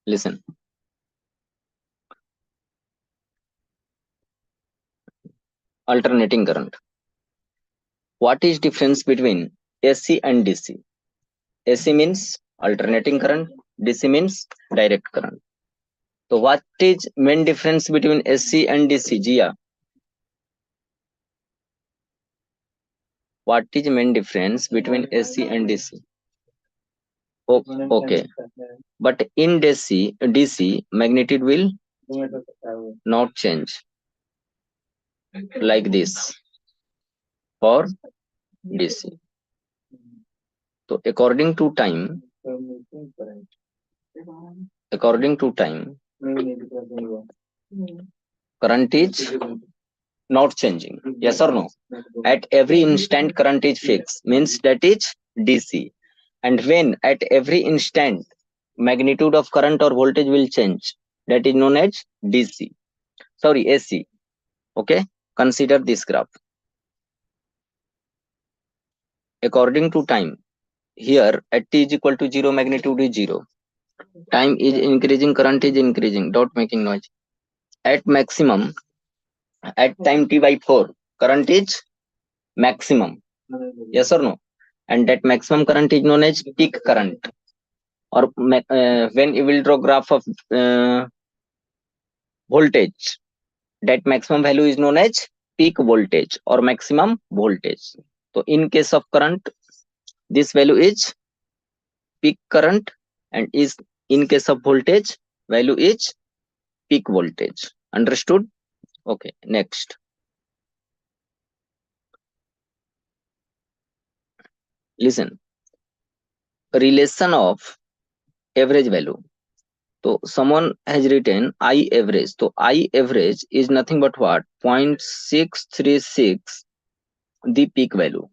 Listen. Alternating current. What is difference between AC and DC? AC means alternating current, DC means direct current. So what is main difference between AC and DC, Jia? What is main difference between AC and DC? Okay, but in DC magnitude will not change like this for DC. So according to time, current is not changing. Yes or no? At every instant current is fixed, means that is DC. And when at every instant magnitude of current or voltage will change, that is known as DC. Sorry, AC. Okay, consider this graph. According to time, here at t is equal to 0, magnitude is 0. Time is increasing, current is increasing, dot making noise. At maximum, at time t by 4, current is maximum. Yes or no? And that maximum current is known as peak current. Or when you will draw graph of voltage, that maximum value is known as peak voltage or maximum voltage. So in case of current, this value is peak current, and is in case of voltage, value is peak voltage. Understood? Okay, next. Listen. Relation of average value. So someone has written I average. So I average is nothing but what? 0.636 the peak value.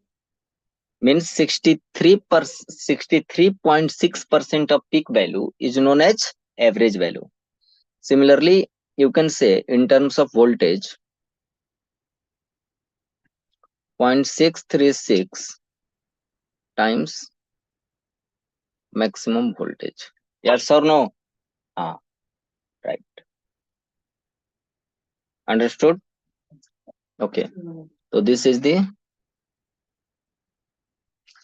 Means 63.6% of peak value is known as average value. Similarly, you can say in terms of voltage, 0.636 times maximum voltage. Yes or no? Ah, right. Understood? Okay. So this is the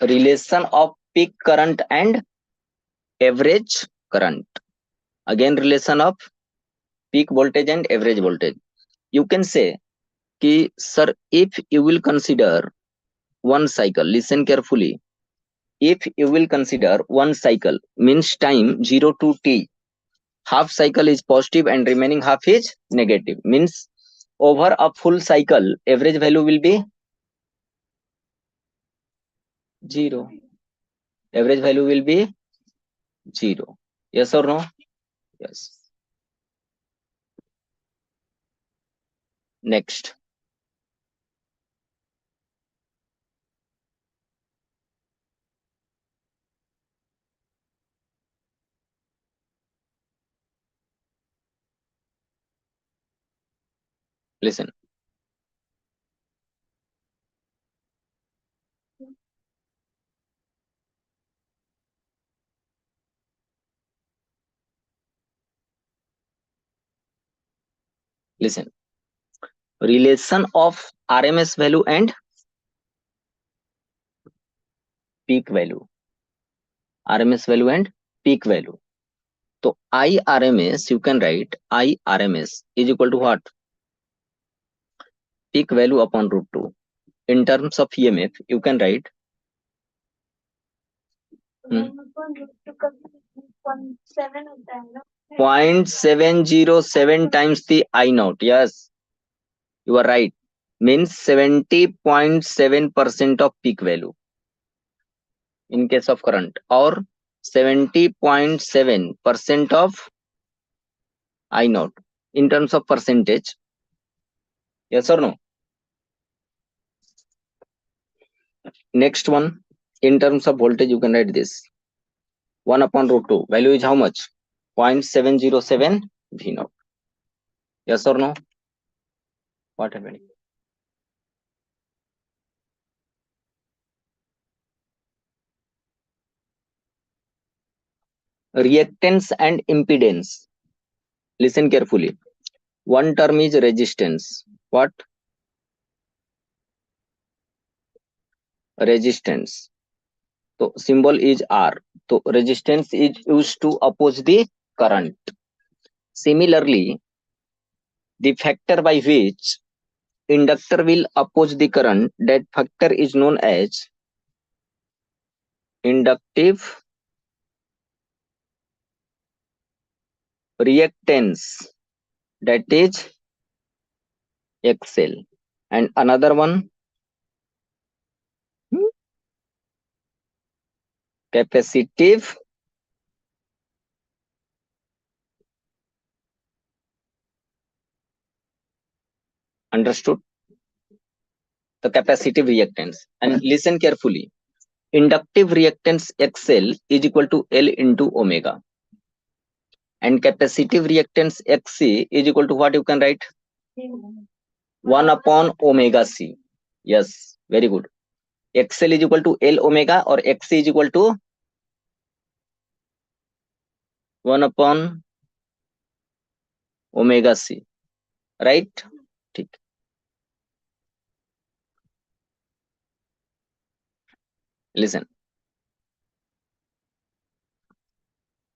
relation of peak current and average current. Again, relation of peak voltage and average voltage. You can say कि sir, if you will consider one cycle, listen carefully, if you will consider one cycle, means time 0 to t, half cycle is positive and remaining half is negative, means over a full cycle average value will be 0. Average value will be 0. Yes or no? Yes. Next. Listen. Listen. Relation of RMS value and peak value. RMS value and peak value. So IRMS, you can write IRMS is equal to what? Peak value upon root 2. In terms of EMF, you can write 0.707 times the I naught. Yes, you are right. Means 70.7% of peak value in case of current, or 70.7% of I naught in terms of percentage. Yes or no? Next one, in terms of voltage, you can write this 1 upon root 2. Value is how much? 0.707 V naught. Yes or no? What happened? reactance and impedance. Listen carefully. One term is resistance. What? Resistance. So symbol is R. So resistance is used to oppose the current. Similarly, the factor by which inductor will oppose the current, that factor is known as inductive reactance, that is XL. And another one, capacitive understood, the capacitive reactance. And listen carefully. Inductive reactance XL is equal to L into omega. And capacitive reactance XC is equal to what you can write? 1 upon omega C. Yes, very good. XL is equal to L omega or XC is equal to 1 upon omega C. Right? ठीक. Listen.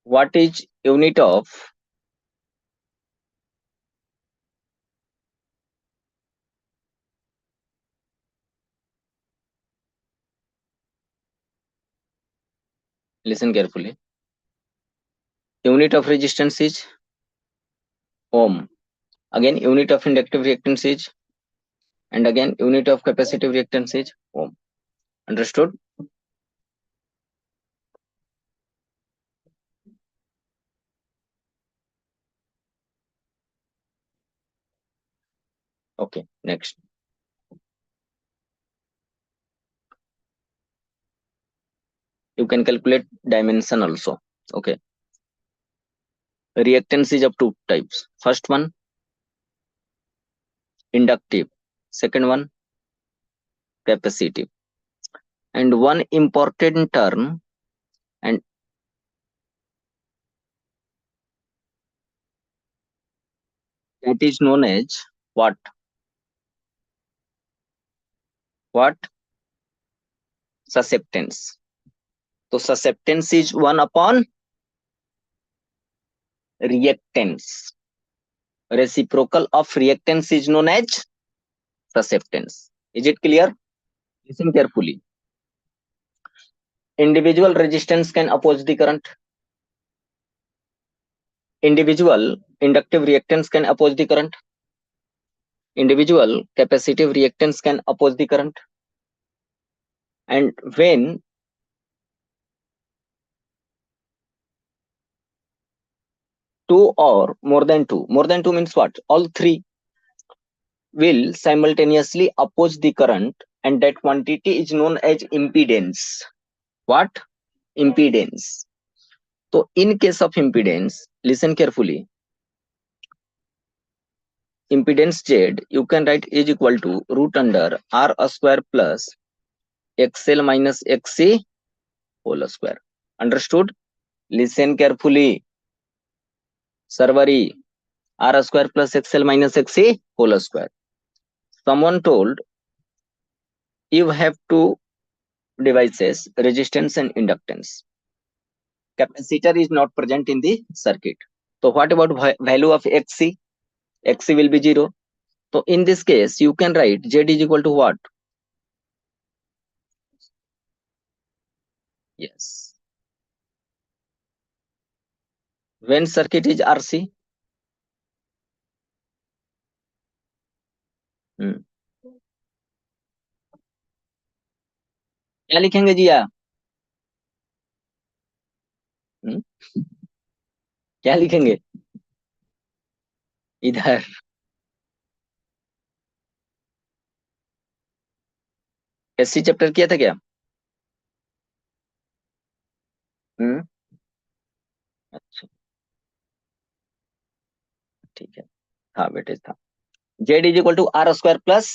What is unit of listen carefully. Unit of resistance is ohm. Again, unit of inductive reactance is, and again, unit of capacitive reactance is ohm. Understood? Okay, next. You can calculate dimension also. Okay. Reactance is of two types. First one, inductive. Second one, capacitive. And one important term, and that is known as what? What? Susceptance. So susceptance is 1 upon reactance. Reciprocal of reactance is known as susceptance. Is it clear? Listen carefully. Individual resistance can oppose the current. Individual inductive reactance can oppose the current. Individual capacitive reactance can oppose the current. And when two or more than two means what? All three will simultaneously oppose the current, and that quantity is known as impedance. What? Impedance. So in case of impedance, listen carefully. Impedance Z, you can write is equal to root under R square plus XL minus XC whole square. Understood? Listen carefully. Servari, R square plus XL minus XC whole square. Someone told you have two devices, resistance and inductance. Capacitor is not present in the circuit. So what about value of XC? XC will be 0. So in this case, you can write Z is equal to what? Yes. When circuit is RC, क्या लिखेंगे जी आप? क्या लिखेंगे इधर? SC chapter किया था क्या? अच्छा, ठीक है. हाँ बेटे था. Z is equal to R square plus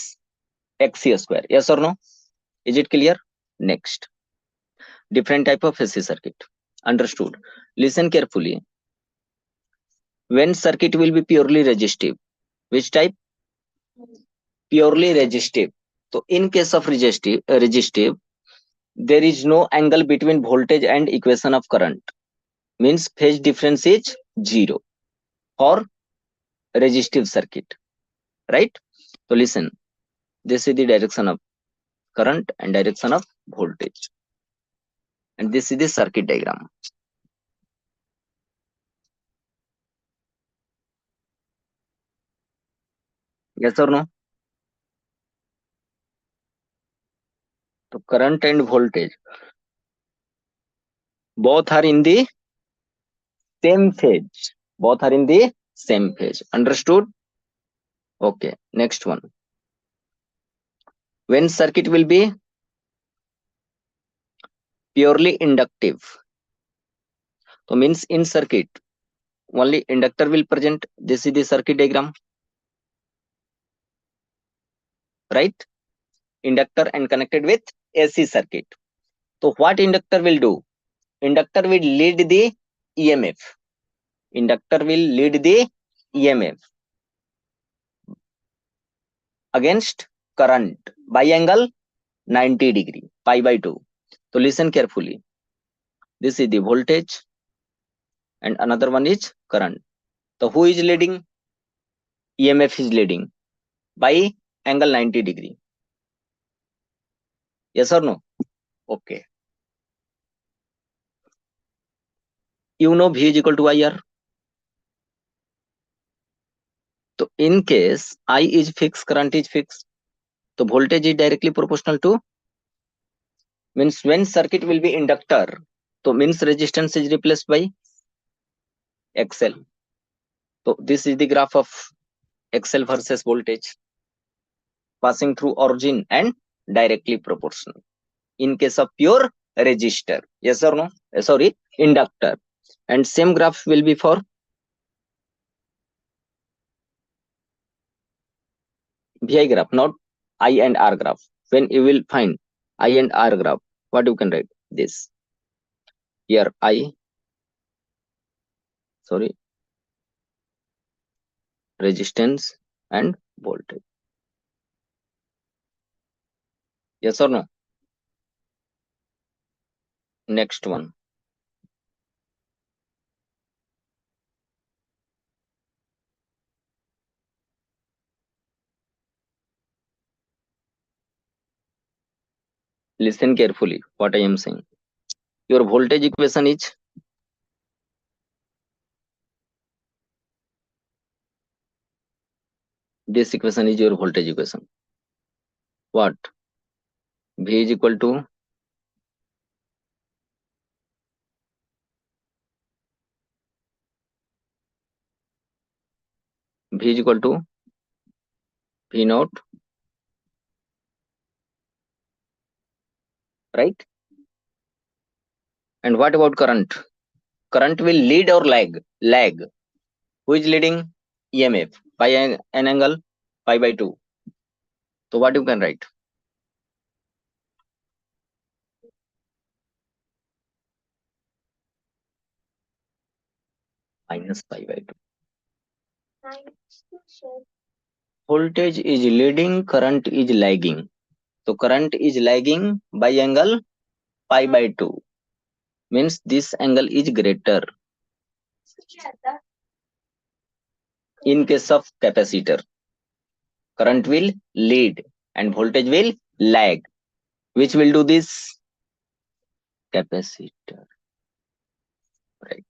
XC square. Yes और no? Is it clear? Next, different type of AC circuit. Understood. Listen carefully. When circuit will be purely resistive, which type? Purely resistive. So in case of resistive, there is no angle between voltage and equation of current. Means phase difference is zero for resistive circuit, right? So listen, this is the direction of current and direction of voltage, and this is the circuit diagram. Yes or no? So current and voltage both are in the same phase. Both are in the same phase. Understood? Okay. Next one. When circuit will be purely inductive, so means in circuit only inductor will present. This is the circuit diagram, right? Inductor and connected with AC circuit. So what inductor will do? Inductor will lead the EMF. Inductor will lead the EMF against current by angle 90 degree, pi by 2. So listen carefully. This is the voltage and another one is current. So who is leading? EMF is leading by angle 90 degree. Yes or no? Okay. You know V is equal to IR. So in case I is fixed, current is fixed, so voltage is directly proportional to, means when circuit will be inductor, so means resistance is replaced by XL. So this is the graph of XL versus voltage passing through origin and directly proportional. In case of pure resistor, yes or no? Sorry, inductor. And same graph will be for VI graph, not I and R graph. When you will find I and R graph, what you can write? This. Here I, sorry, resistance and voltage. Yes or no? Next one. Listen carefully what I am saying. Your voltage equation is this equation is your voltage equation. What? V is equal to V is equal to V naught, right? And what about current? Current will lead or lag? Lag. Who is leading? EMF by an angle pi by 2. So what you can write? Minus pi by 2. Voltage is leading, current is lagging. So current is lagging by angle pi by 2. Means this angle is greater. In case of capacitor, current will lead and voltage will lag. Which will do this? Capacitor. Right.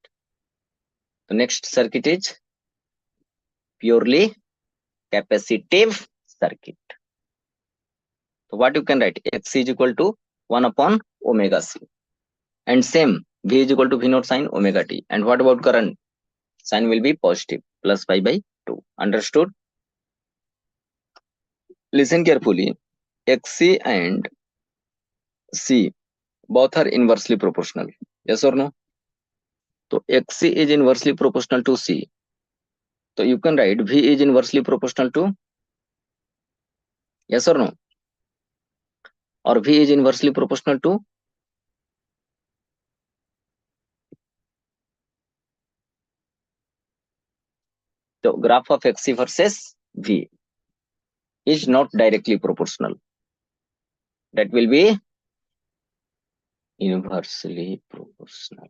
The next circuit is purely capacitive circuit. So what you can write? X is equal to 1 upon omega c. And same, V is equal to V naught sine omega t. And what about current? Sign will be positive, plus pi by 2. Understood? Listen carefully. Xc and C both are inversely proportional. Yes or no? So Xc is inversely proportional to C. So you can write V is inversely proportional to, yes or no? Or V is inversely proportional to So graph of Xc versus V is not directly proportional. That will be inversely proportional.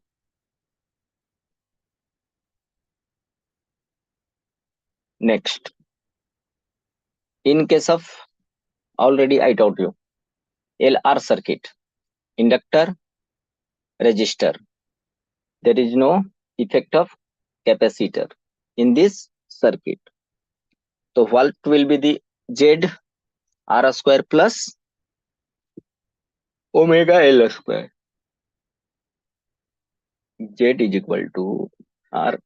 Next, in case of, already I told you, LR circuit, inductor, resistor, there is no effect of capacitor in this circuit. So what will be the Z R square plus omega L square? Z is equal to R.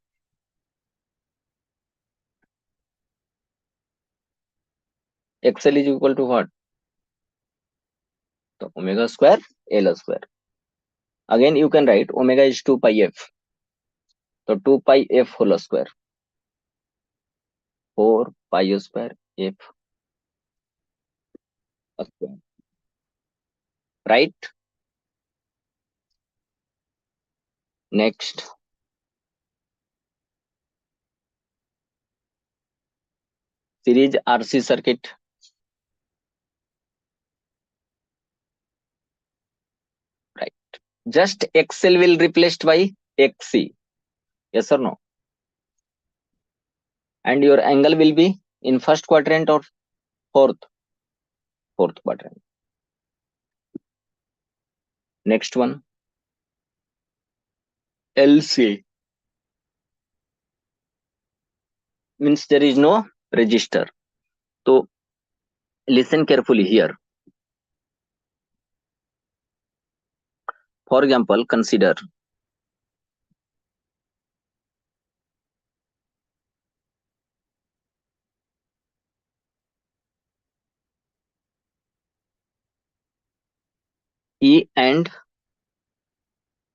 XL is equal to what? So omega square L square. Again you can write omega is 2 pi f. So 2 pi f whole square. 4 pi square f square. Right? Next, series RC circuit. Right. Just XL will replaced by XC. Yes or no? And your angle will be in first quadrant or fourth? Fourth quadrant. Next one, LC. Means there is no register. So listen carefully here. For example, consider E and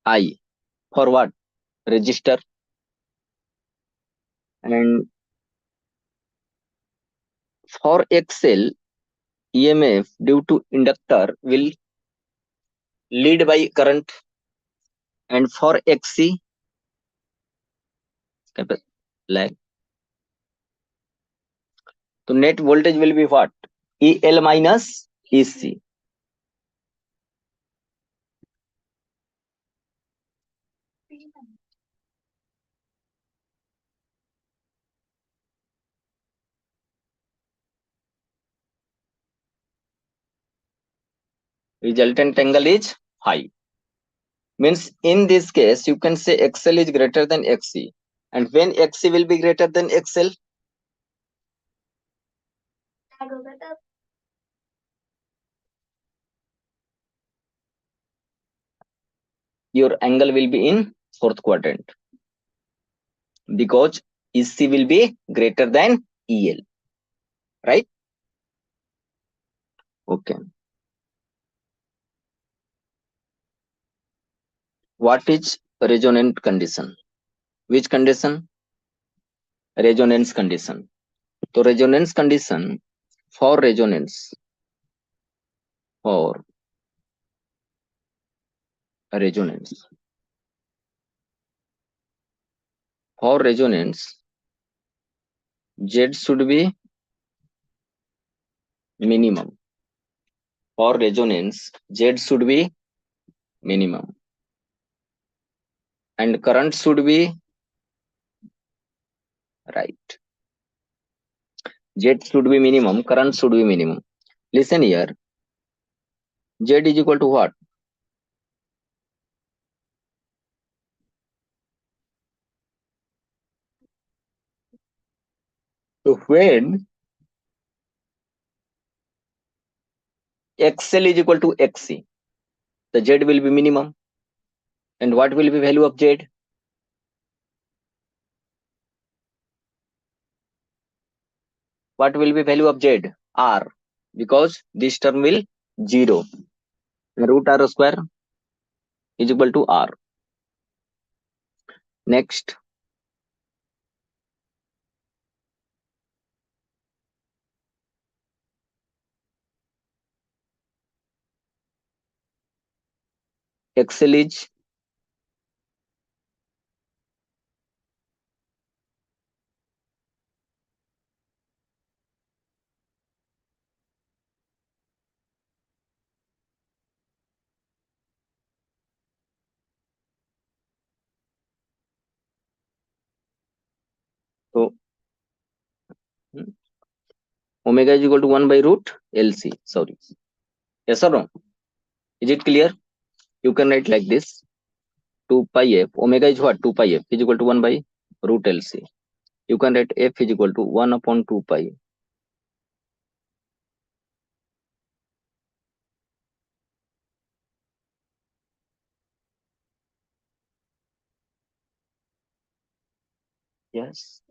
I. For what? Register. And for XL, EMF due to inductor will lead by current. And for XC, lag. So net voltage will be what? EL minus EC. Resultant angle is high. Means in this case, you can say XL is greater than XC. And when XC will be greater than XL? Your angle will be in fourth quadrant. Because EC will be greater than EL. Right? Okay. What is resonant condition? Which condition? Resonance condition. So resonance condition, for resonance, for resonance, for resonance, Z should be minimum. For resonance, Z should be minimum. And current should be right. Z should be minimum, current should be minimum. Listen here. Z is equal to what? So when XL is equal to XC, the Z will be minimum. And what will be value of Z? What will be value of Z? R. Because this term will 0. Root R square is equal to R. Next, XL is तो omega is equal to 1 by root LC. Sorry. Yes or no? Is it clear? You can write like this. 2 pi f. Omega is what? 2 pi f is equal to 1 by root LC. You can write f is equal to 1 upon 2 pi. Yes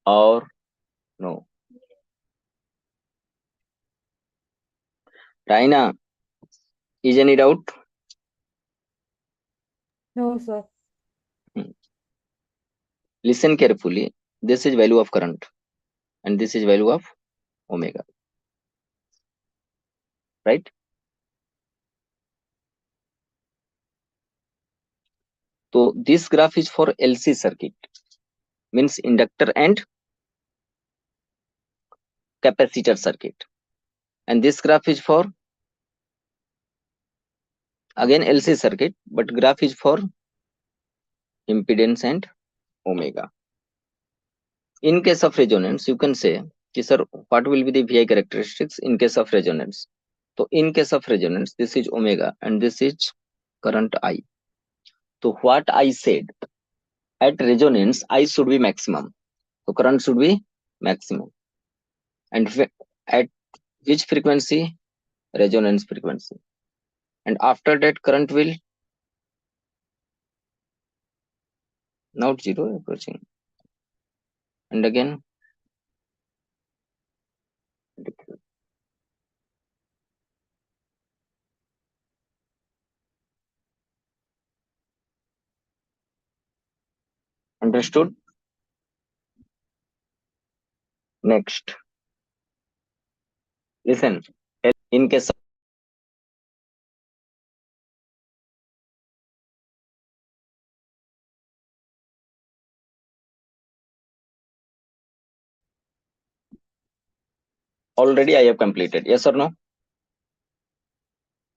or no? Raina, is any doubt? No, sir. Hmm. Listen carefully. This is value of current and this is value of omega, right? So this graph is for LC circuit, means inductor and capacitor circuit, and this graph is for again LC circuit, but graph is for impedance and omega. In case of resonance, you can say, sir, what will be the VI characteristics in case of resonance? So in case of resonance, this is omega and this is current I. So what I said, at resonance, I should be maximum. So current should be maximum. And at which frequency? Resonance frequency. And after that, current will not zero approaching. And again, understood? Next, listen. In case already I have completed. Yes or no?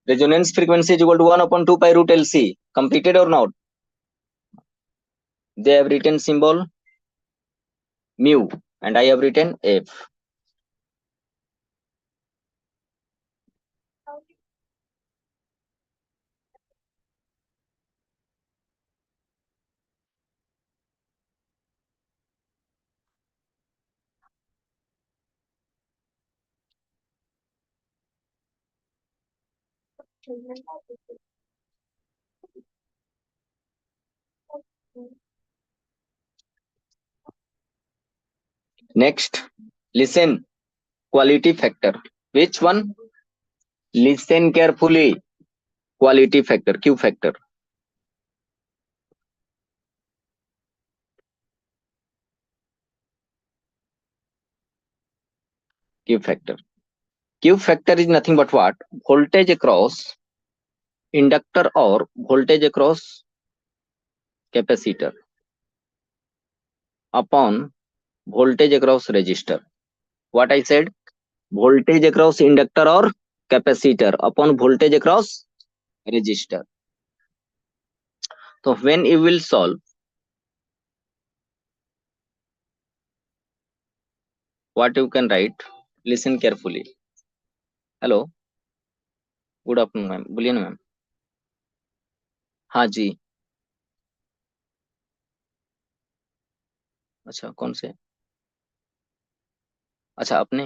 Resonance frequency is equal to 1 upon 2 pi root LC. Completed or not? They have written symbol mu and I have written F. Next, listen. Quality factor. Which one? Listen carefully. Quality factor. Q factor. Q factor. Q factor is nothing but what? Voltage across inductor or voltage across capacitor upon voltage across resistor. What I said? Voltage across inductor or capacitor upon voltage across resistor. So when you will solve, what you can write? Listen carefully. Hello, good afternoon ma'am, बोलिए ना ma'am. हाँ जी. अच्छा, कौन से? अच्छा, अपने.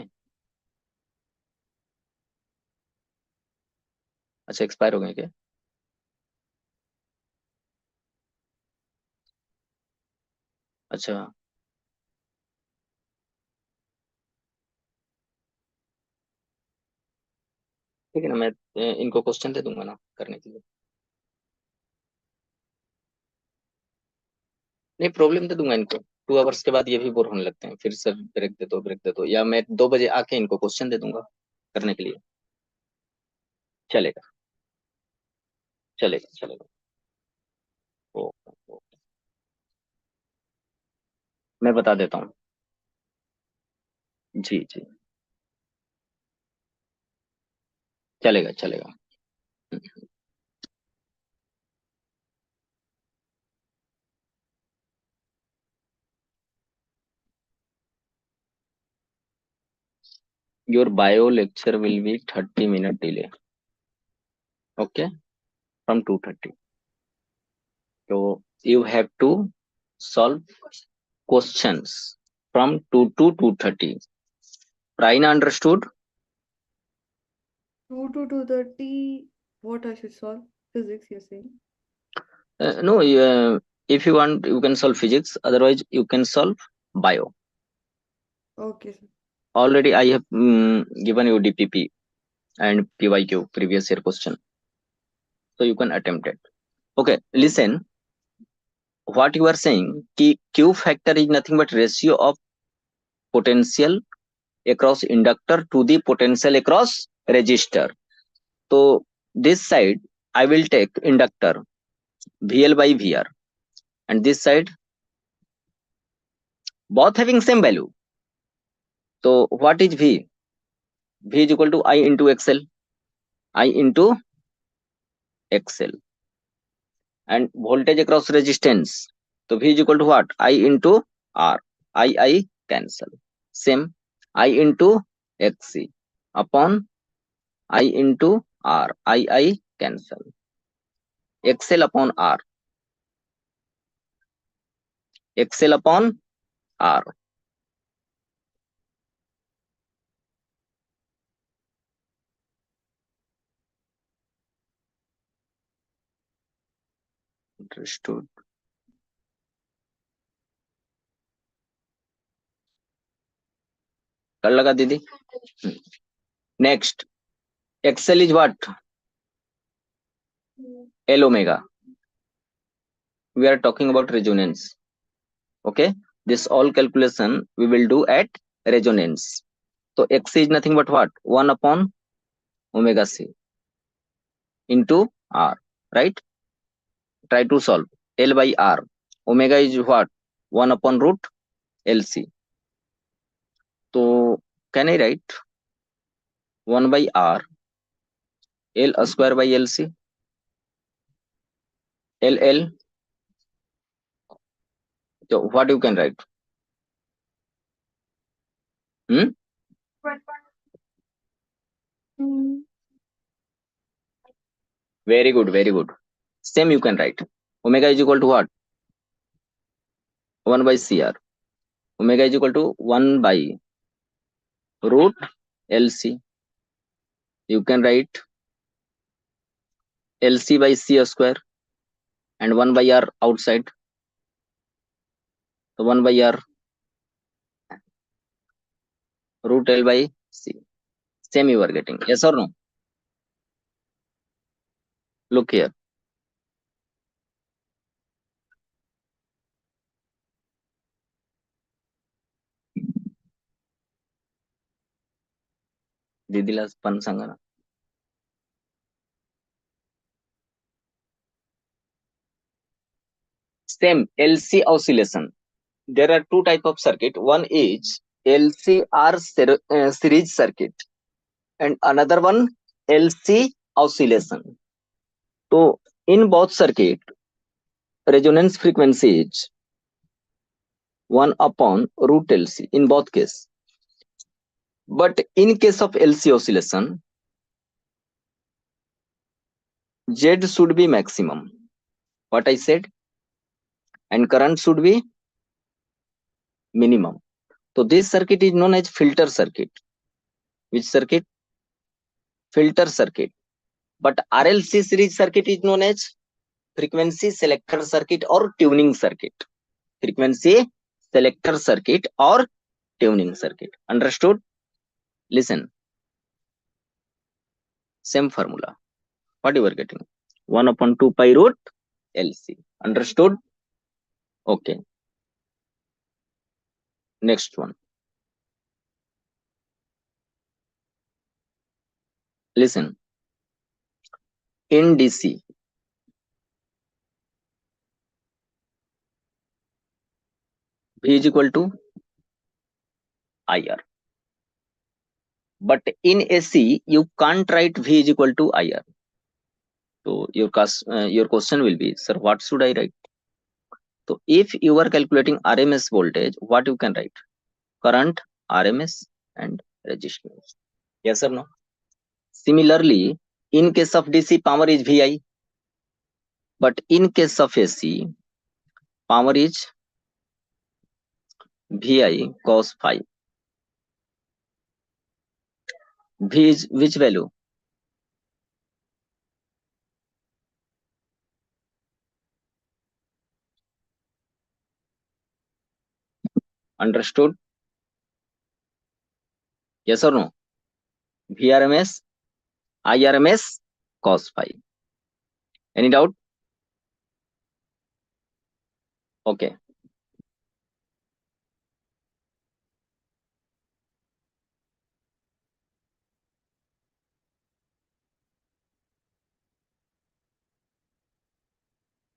अच्छा, expire हो गए क्या? अच्छा, ठीक है ना, मैं इनको क्वेश्चन दे दूंगा ना करने के लिए. नहीं, प्रॉब्लम दे दूंगा इनको. 2 आवर्स के बाद ये भी बोर होने लगते हैं, फिर सर ब्रेक दे दो, या मैं 2 बजे आके इनको क्वेश्चन दे दूंगा करने के लिए. चलेगा, चलेगा, चलेगा. ओ, ओ, मैं बता देता हूँ. जी जी, चलेगा, चलेगा. your bio lecture will be 30-minute delay. Okay, from 2:30. So you have to solve questions from 2 to 2:30. Raina understood? 2 to 2:30, what I should solve? Physics, you're saying? No, if you want, you can solve physics. Otherwise, you can solve bio. Okay, sir. Already, I have given you DPP and PYQ, previous year question. So you can attempt it. Okay, Okay. listen. What you are saying, Q factor is nothing but ratio of potential across inductor to the potential across resistor. So this side, I will take inductor VL by VR, and this side, both having same value. So what is V? V is equal to I into XL. I into XL. And voltage across resistance. So V is equal to what? I into R. I cancel. Same. I into XC upon I into R. I cancel. XL upon R. XL upon R. Understood. कर लगा दीदी. Next. XL is what? L omega. We are talking about resonance. Okay. This all calculation we will do at resonance. So X is nothing but what? 1 upon omega C into R. Right? Try to solve. L by R. Omega is what? 1 upon root LC. So can I write 1 by R L square by LC? LL. So what you can write? Hmm? Very good, very good. Same you can write. Omega is equal to what? 1 by CR. Omega is equal to 1 by root LC. You can write LC by C square and 1 by R outside. So 1 by R root L by C. Same you are getting. Yes or no? Look here. दीदीला पण सांगा ना. Same LC oscillation. There are two type of circuit. One is LCR series circuit and another one LC oscillation. So in both circuit, resonance frequency is 1 upon root LC in both case. But in case of LC oscillation, Z should be maximum. What I said, and current should be minimum. So this circuit is known as filter circuit. Which circuit? Filter circuit. But RLC series circuit is known as frequency selector circuit or tuning circuit. Frequency selector circuit or tuning circuit. Understood? Listen. Same formula. What you are getting? 1 upon 2 pi root LC. Understood? Okay. Next one. Listen. In DC, V is equal to IR. But in AC, you can't write V is equal to IR. So your question will be, sir, what should I write? So if you are calculating RMS voltage, what you can write? Current, RMS, and resistance. Yes or no? Similarly, in case of DC, power is VI, but in case of AC, power is VI cos phi. V is which value? Understood? Yes or no? VRMS, IRMS cos phi. Any doubt? Okay.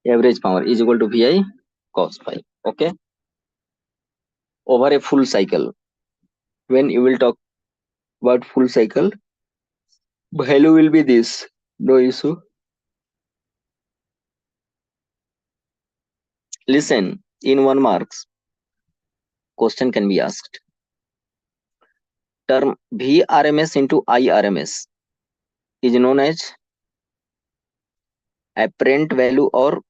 Average power is equal to VI cos phi. Okay. Over a full cycle. When you will talk about full cycle, value will be this. No issue. Listen, in 1 marks, question can be asked. Term VRMS into IRMS is known as apparent value or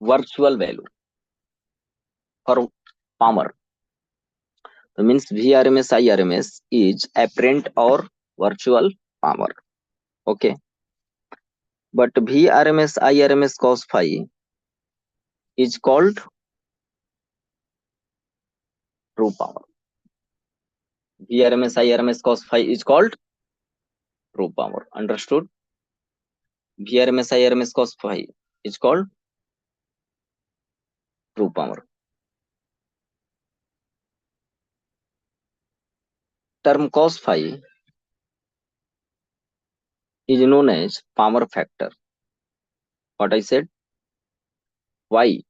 virtual value for power. That means VRMS IRMS is apparent or virtual power. Okay. But VRMS IRMS cos phi is called true power. VRMS IRMS cos phi is called true power. Understood? VRMS IRMS cos phi is called true power. Term cos phi is known as power factor. What I said? Why?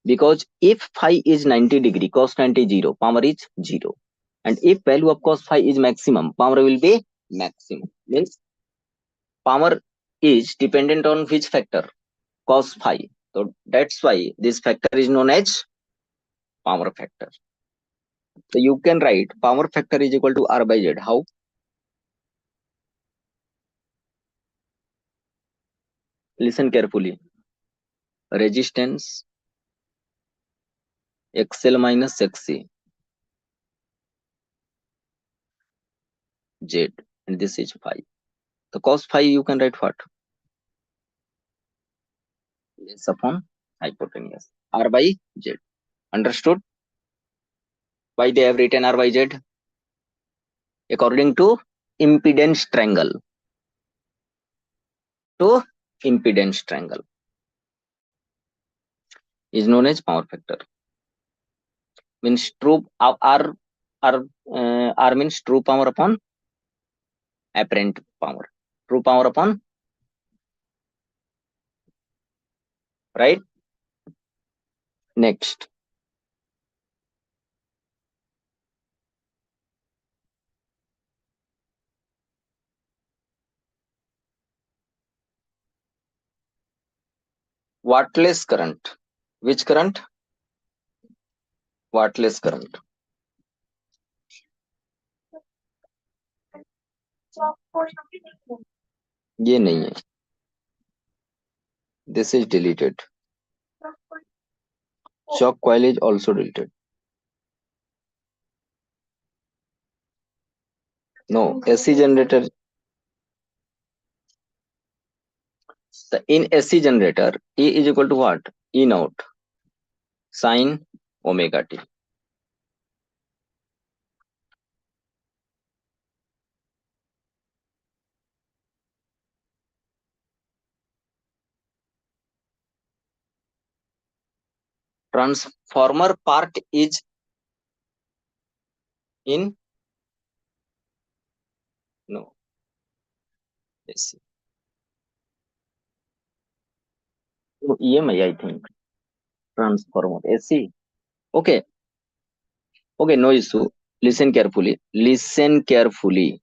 Because if phi is 90 degree, cos 90 is 0, power is 0. And if value of cos phi is maximum, power will be maximum. Means power is dependent on which factor? Cos phi. So that's why this factor is known as power factor. So you can write power factor is equal to R by Z. How? Listen carefully. Resistance XL minus XC Z, and this is phi. The cos phi you can write what? S upon hypotenuse. R by Z. Understood? Why they have written R by Z? According to impedance triangle. To impedance triangle is known as power factor. Means true R means true power upon apparent power. True power upon, right? Next. Wattless current. Which current? Wattless current. ये नहीं है. This is deleted. Shock coil is also deleted. No, AC generator. In AC generator, E is equal to what? E naught sine omega t. Transformer part is in no AC. No, EMI, I think. Transformer AC. Okay. Okay, no issue. Listen carefully. Listen carefully.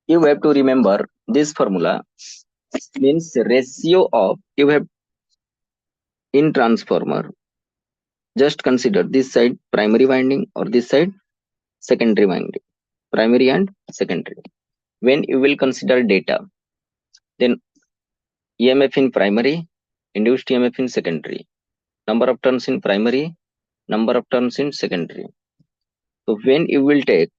You have to remember this formula means ratio of, you have in transformer, Just consider this side primary winding or this side secondary winding, primary and secondary. When you will consider data, then EMF in primary, induced EMF in secondary, number of turns in primary, number of turns in secondary. So when you will take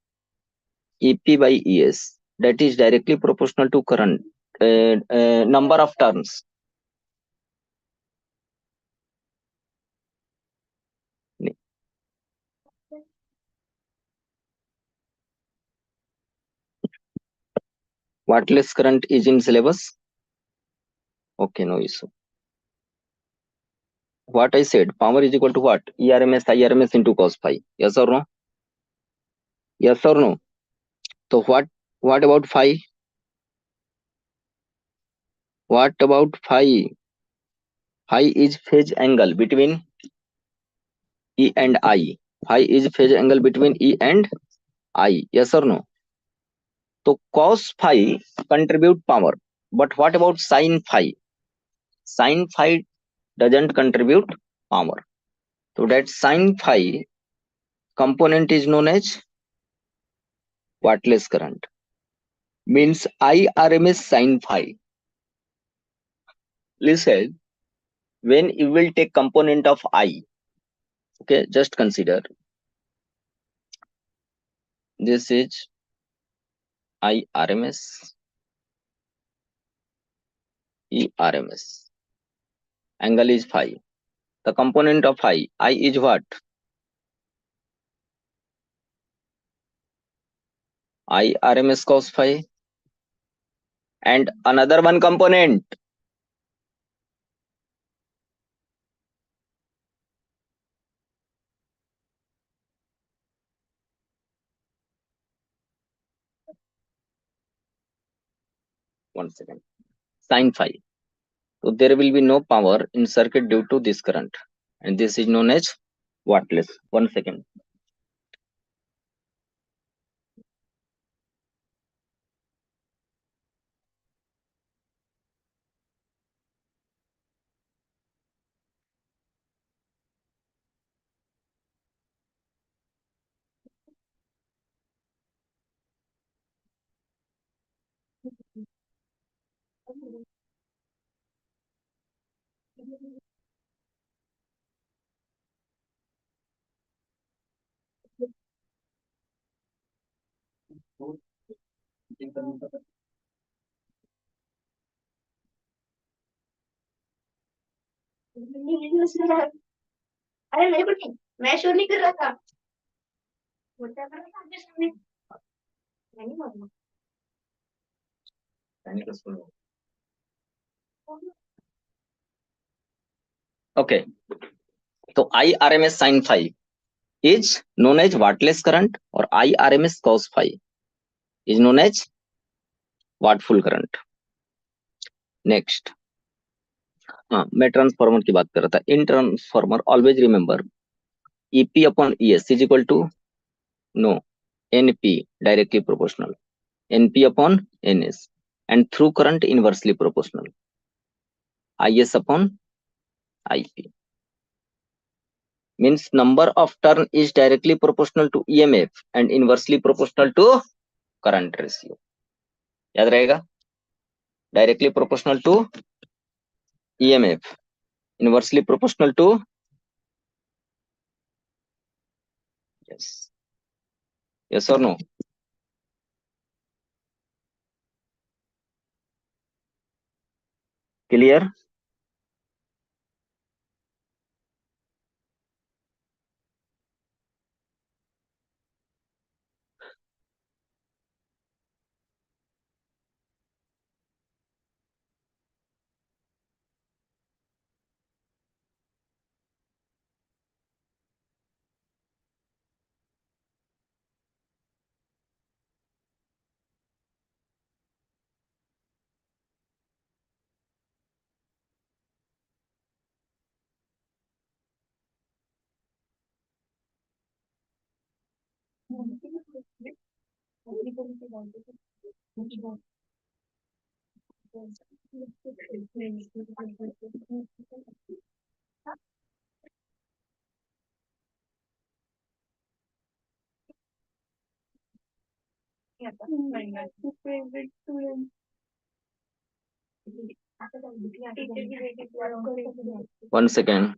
EP by ES, that is directly proportional to current number of turns. Wattless current is in syllabus. Okay, no issue. What I said, power is equal to what? ERMS, IRMS into cos phi. Yes or no? Yes or no? So what about phi? What about phi? Phi is phase angle between E and I. Phi is phase angle between E and I. Yes or no? So cos phi contribute power. But what about sin phi? Sin phi doesn't contribute power. So that sin phi component is known as wattless current. Means IRMS sin phi. Listen, when you will take component of I, okay, just consider this is IRMS, ERMS. Angle is phi. The component of I is what? IRMS cos phi. And another one component, one second, sin phi. So there will be no power in circuit due to this current. And this is known as wattless. One second. अरे नहीं कुछ नहीं मैं शोर नहीं कर रहा था बोलता कर रहा था आपके सामने मैं नहीं बोलूंगा Okay. So IRMS sin phi is known as wattless current or IRMS cos phi is known as wattful current. Next. हाँ, मैं ट्रांसफॉर्मर की बात कर रहा था. In transformer always remember EP upon ES is equal to no NP directly proportional. NP upon NS and through current inversely proportional. IS upon IP means number of turn is directly proportional to EMF and inversely proportional to current ratio. याद रहेगा? Directly proportional to EMF, inversely proportional to yes or no? Clear? favorite student. One second.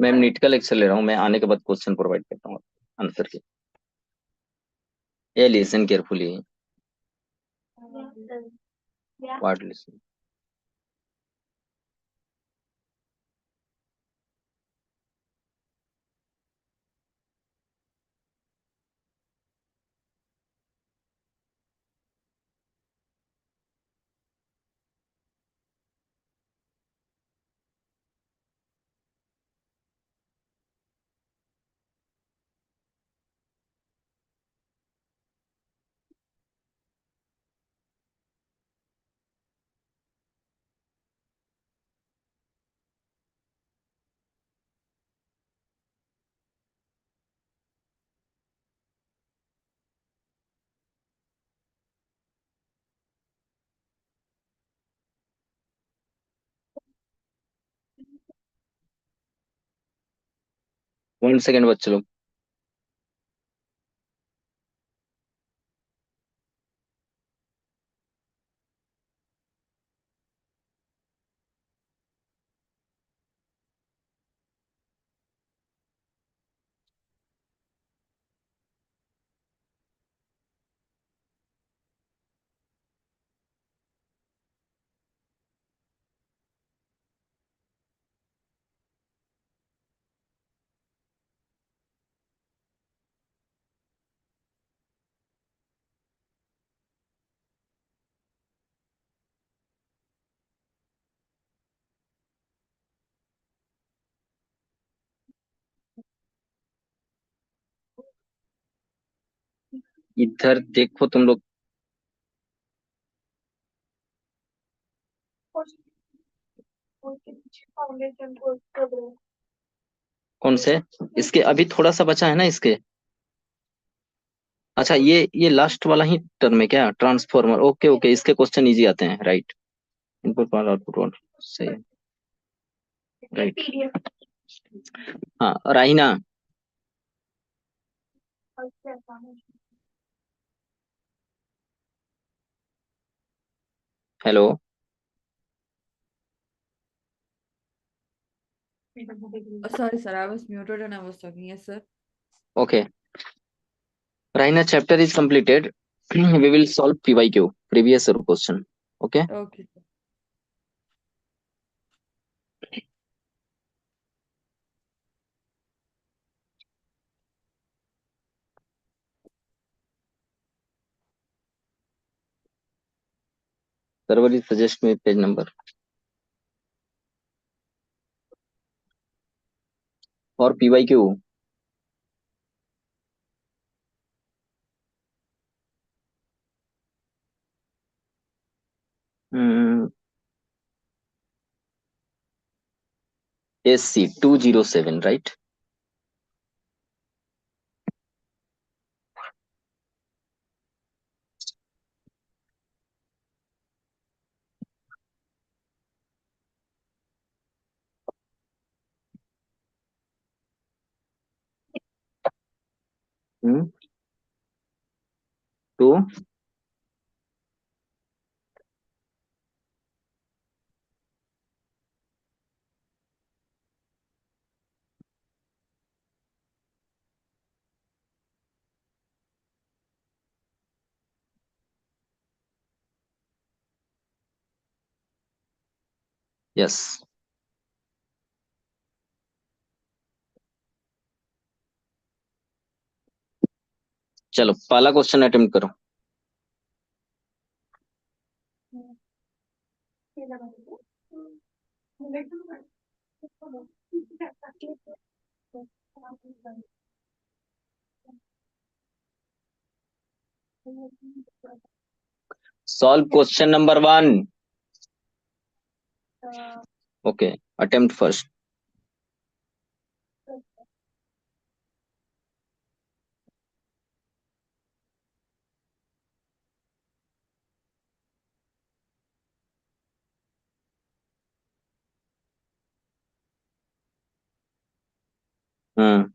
मैं NEET का lecture ले रहा हूँ, मैं आने के बाद क्वेश्चन प्रोवाइड करता हूँ आंसर के। ये listen carefully. What listen? 1 second बच्चे लोग। इधर देखो तुम लोग। कौन से? इसके अभी थोड़ा सा बचा है ना इसके। अच्छा, ये लास्ट वाला ही टर्म है क्या? ट्रांसफॉर्मर। ओके ओके, इसके क्वेश्चन इजी आते हैं, राइट। इनपुट वाला आउटपुट वाला, सही है, राइट। हाँ राहिना। Hello. Sorry, sir. I was muted and I was talking. Yes, sir. Okay, Rahina, chapter is completed. We will solve PYQ, previous question. Okay. Okay. Server is suggest में page number और PYQ. SC 207, right. Two. Yes. चलो पहला question attempt करो। Solve question number 1। Okay, attempt first. Hmm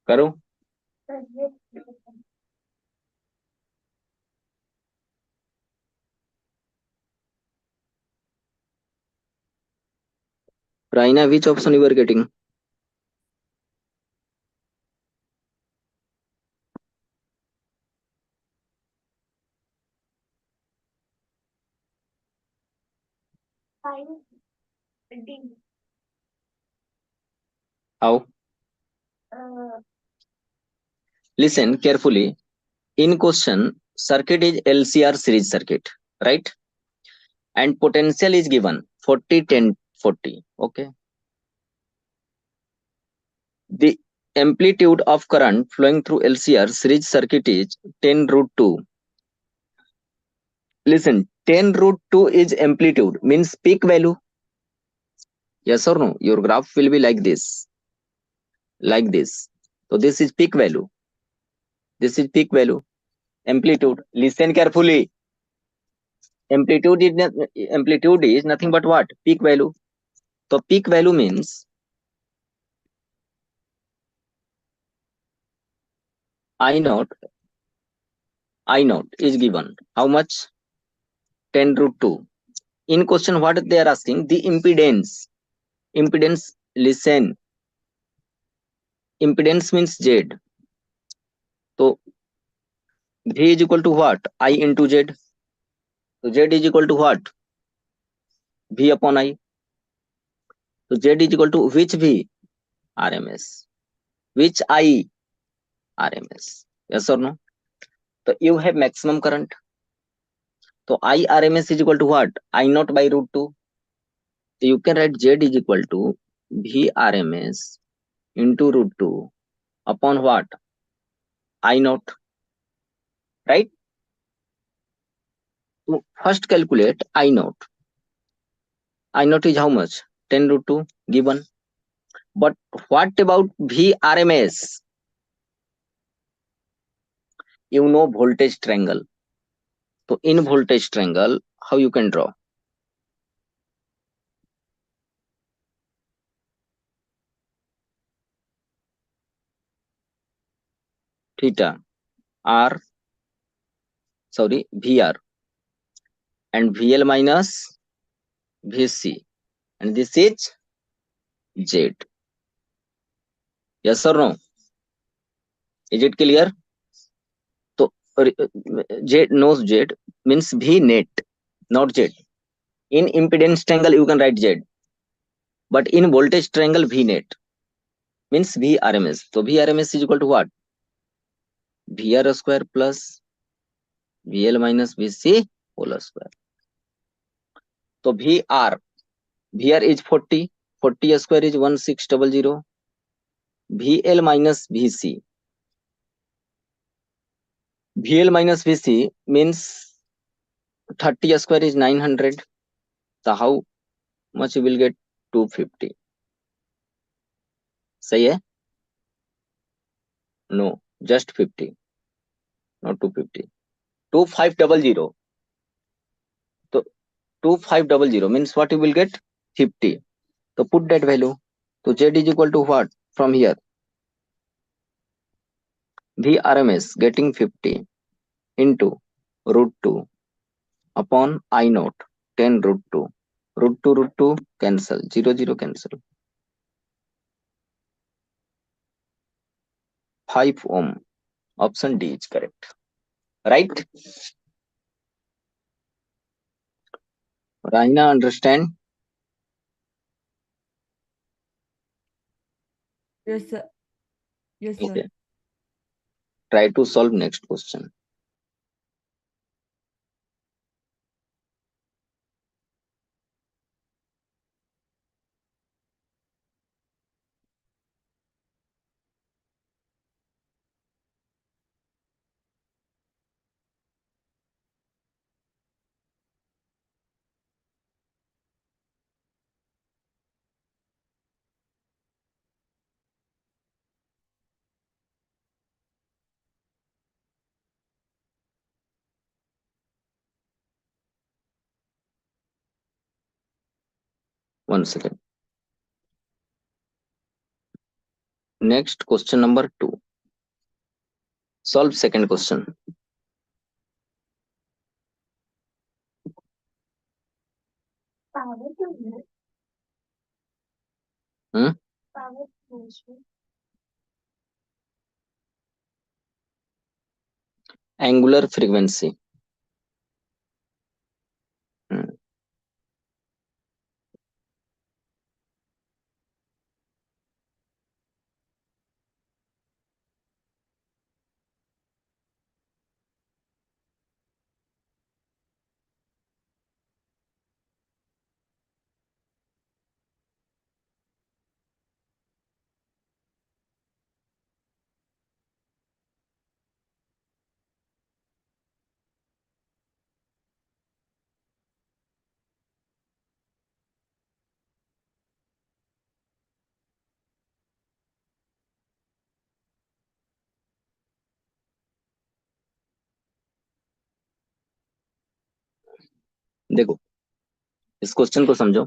करो. Raina, which option you are getting? Fine. D. How? Uh, Listen carefully. In question, circuit is LCR series circuit, right? And potential is given 40, 10, 40. Okay. The amplitude of current flowing through LCR series circuit is 10 root 2. Listen, 10 root 2 is amplitude, means peak value. Yes or no? Your graph will be like this. Like this. So this is peak value. This is peak value. Amplitude. Listen carefully. Amplitude is nothing but what? Peak value. So peak value means I naught is given. How much? 10 root 2. In question, what they are asking? The impedance. Impedance, listen. Impedance means Z. So V is equal to what? I into Z. So Z is equal to what? V upon I. So Z is equal to which V? RMS. Which I? RMS. Yes or no? So you have maximum current. So I RMS is equal to what? I naught by root 2. So you can write Z is equal to V RMS into root 2 upon what? I naught. Right? So first calculate I naught. I naught is how much? 10 root 2 given. But what about V RMS? You know voltage triangle. So in voltage triangle, how you can draw? Theta R, sorry, VR and VL minus VC. And this is Z. Yes or no? Is it clear? So Z knows Z means V net, not Z. In impedance triangle, you can write Z. But in voltage triangle, V net means V RMS. So V RMS is equal to what? VR square plus VL minus VC whole square. So VR is 40. 40 square is 1600. VL minus VC. VL minus VC means 30 square is 900. So how much you will get? 250. Say hai? No, just 50, not 250. 2500. So 2500 means what you will get? 50. So put that value. So Z is equal to what? From here, VRMS getting 50 into root 2 upon I naught 10 root 2. Root 2 cancel. 0, 0 cancel. 5 ohm. Option D is correct. Right? Raina, understand? Yes, sir. Yes, sir. Okay. Try to solve next question. One second. Next question number 2. Solve second question. Power to Hmm? power to Angular frequency. Hmm. देखो इस question को समझो.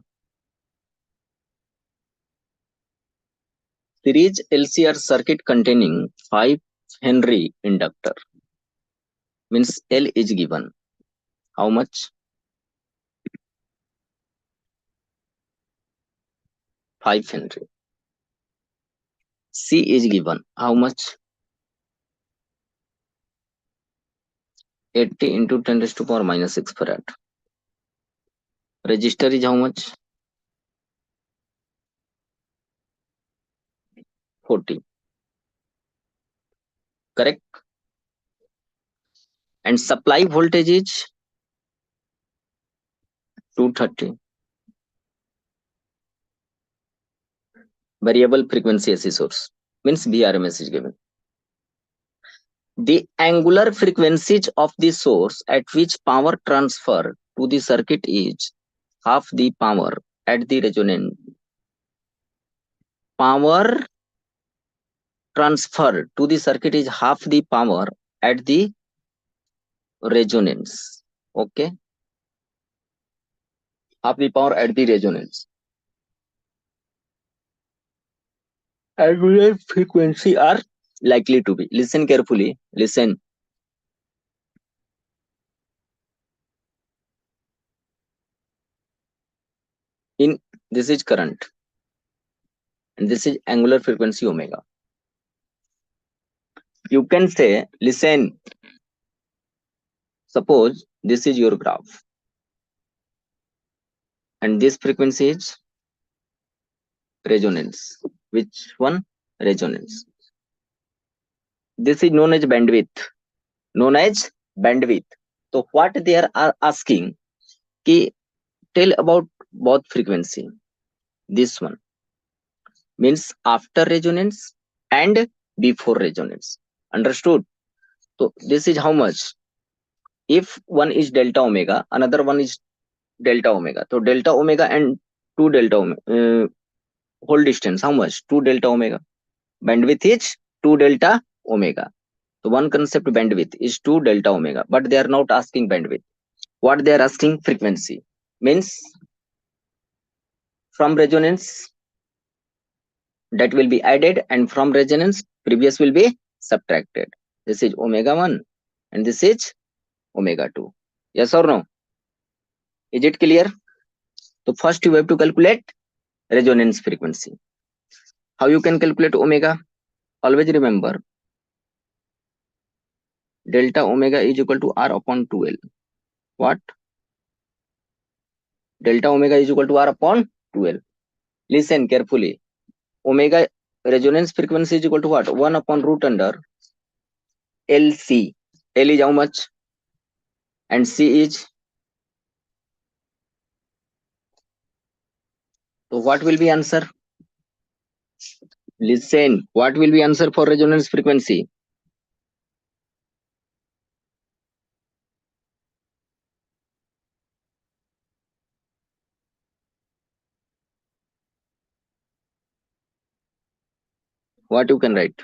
Series LCR circuit containing 5 Henry inductor means L is given. How much? 5 Henry. C is given. How much? 80 into 10 raised to power minus 6 farad. Resistor is how much? 40. Correct? And supply voltage is 230. Variable frequency AC source means VRMS is given. The angular frequencies of the source at which power transfer to the circuit is half the power at the resonant. Power transfer to the circuit is half the power at the resonance. Okay, half the power at the resonance. Angular frequency are likely to be. Listen carefully. Listen. In this is current, and this is angular frequency omega. You can say, listen. Suppose this is your graph, and this frequency is resonance. Which one? Resonance. This is known as bandwidth. Known as bandwidth. So what they are asking, ki tell about both frequency. This one means after resonance and before resonance. Understood? So this is how much. If one is delta omega, another one is delta omega. So delta omega and 2 delta omega. Whole distance, how much? 2 delta omega. Bandwidth is 2 delta omega. So one concept bandwidth is 2 delta omega, but they are not asking bandwidth. What they are asking frequency means from resonance that will be added, and from resonance previous will be subtracted. This is omega 1 and this is omega 2. Yes or no? Is it clear? So first you have to calculate resonance frequency. How you can calculate omega? Always remember delta omega is equal to R upon 2L. What? Delta omega is equal to R upon 2L. Listen carefully. Omega resonance frequency is equal to what? 1 upon root under LC. L is how much? And C is. So what will be answer? Listen. What will be answer for resonance frequency? What you can write?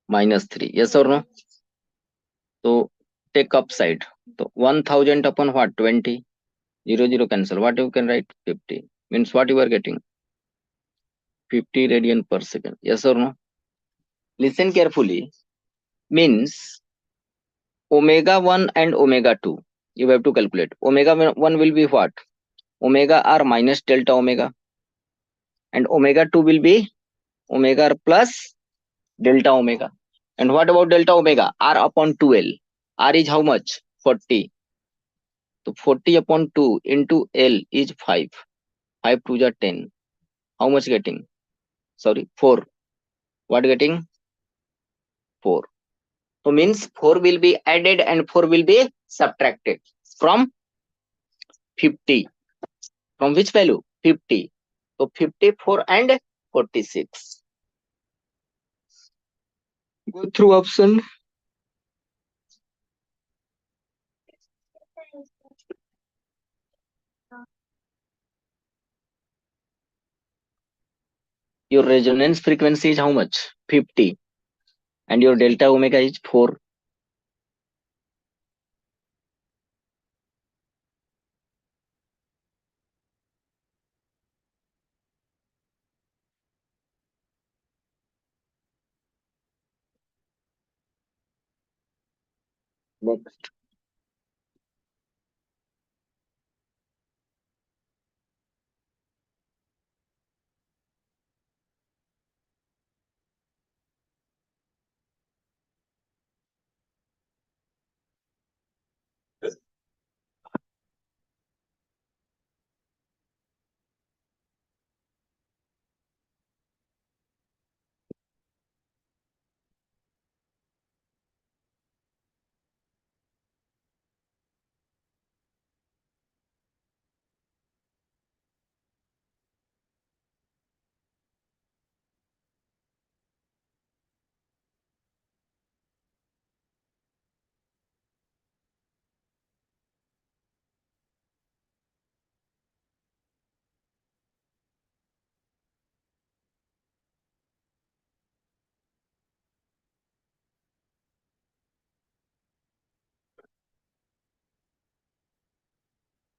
-3. Yes or no? So take upside. So 1000 upon what? 20. 0 0 cancel. What you can write? 50 means what you are getting? 50 radian per second. Yes or no? Listen carefully. Means omega 1 and omega 2 you have to calculate. Omega 1 will be what? Omega r minus delta omega, and omega 2 will be omega r plus delta omega. And what about delta omega? R upon 2l. R is how much? 40. So 40 upon 2 into L is 5. 5 2 are 10. How much getting? Sorry, 4. What getting? 4. So means 4 will be added and 4 will be subtracted from 50. From which value? 50. So 54 and 46. Go through option. Your resonance frequency is how much? 50. And your delta omega is 4. Next.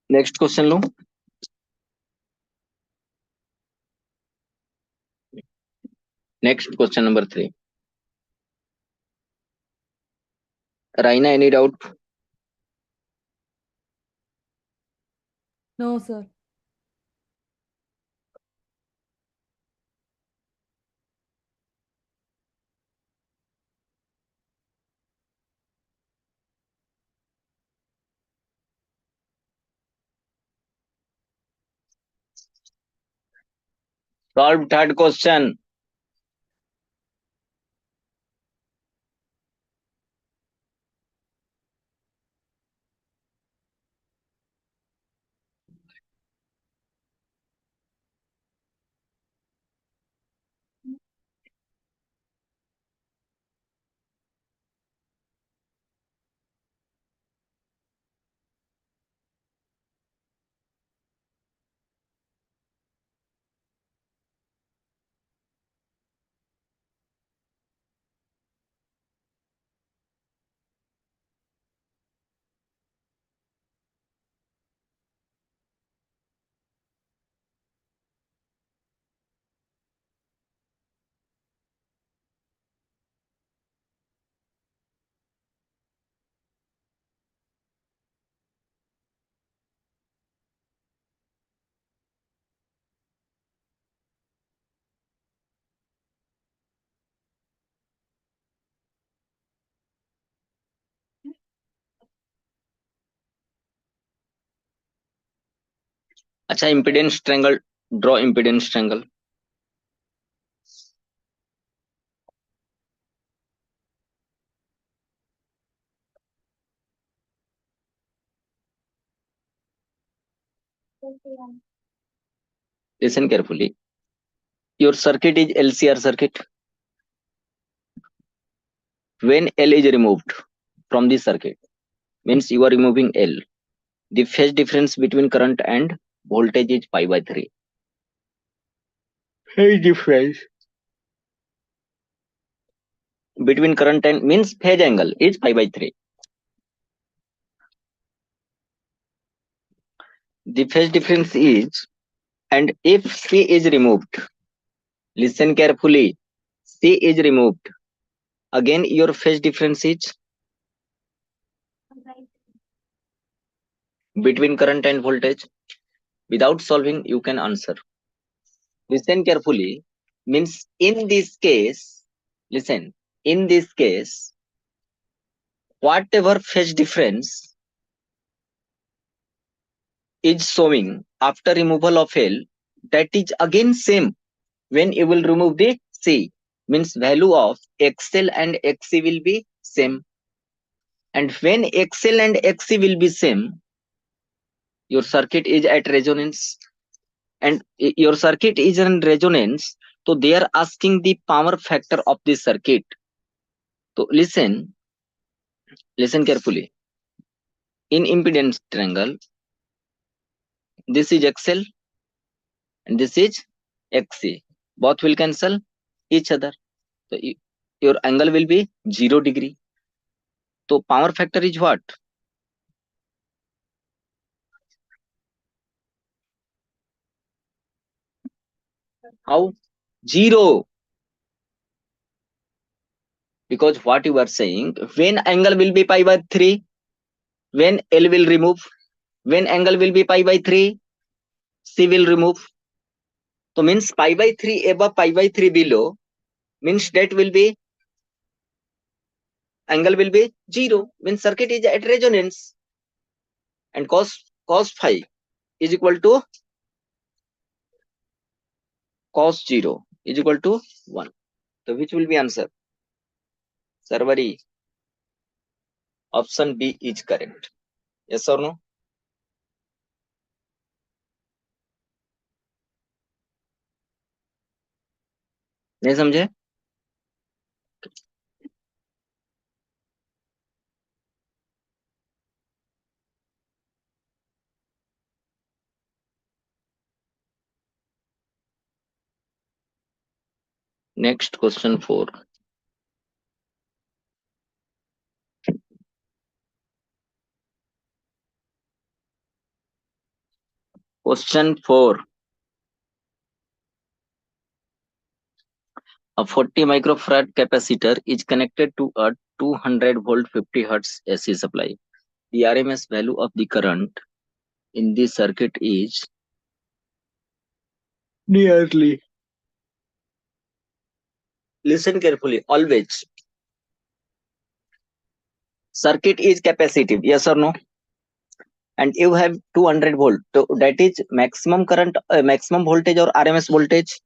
Next question lo. Next question number 3. Raina, any doubt? No, sir. Solve third question. अच्छा, impedance triangle. Draw impedance triangle. Listen carefully. Your circuit is LCR circuit. When L is removed from the circuit, means you are removing L. The phase difference between current and voltage is pi by 3. Phase difference between current and means phase angle is pi by 3. the phase difference is, and if C is removed, listen carefully, C is removed, again your phase difference is between current and voltage. Without solving, you can answer. Listen carefully, means in this case, listen, in this case, whatever phase difference is showing after removal of L, that is again same when you will remove the C, means value of XL and XC will be same. And when XL and XC will be same, your circuit is at resonance. And your circuit is in resonance, so they are asking the power factor of the circuit. So listen carefully. In impedance triangle, this is XL and this is XC. Both will cancel each other. So your angle will be 0 degree. So power factor is what? How? 0. Because what you are saying, when angle will be pi by 3, when L will remove, when angle will be pi by 3, C will remove. So means pi by 3 above, pi by 3 below, means that will be, angle will be 0, means circuit is at resonance. And cos phi is equal to cos 0 is equal to 1. So which will be answer? Sarvari, option B is correct. Yes or no? नहीं समझे? Next question 4. Question 4. A 40 microfarad capacitor is connected to a 200 volt 50 hertz AC supply. The RMS value of the current in this circuit is nearly. Listen carefully. Always. Circuit is capacitive. Yes or no? And you have 200 volt. So that is maximum current, maximum voltage or RMS voltage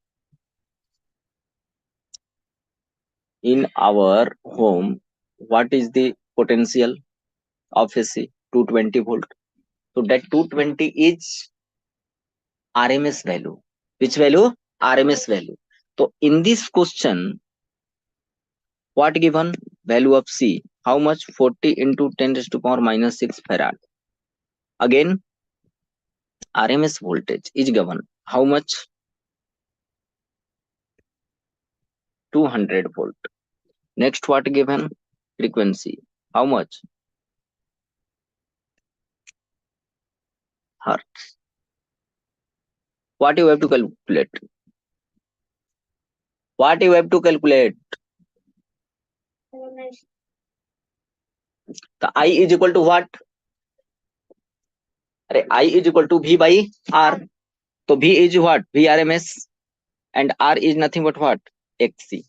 in our home. What is the potential of AC? 220 volt. So that 220 is RMS value. Which value? RMS value. So in this question, what given? Value of C. How much? 40 into 10 raised to power minus 6 farad. Again, RMS voltage is given. How much? 200 volt. Next, what given? Frequency. How much? Hertz. What you have to calculate? What you have to calculate? The I is equal to what? I is equal to V by R. So V is what? VRMS. And R is nothing but what? XC.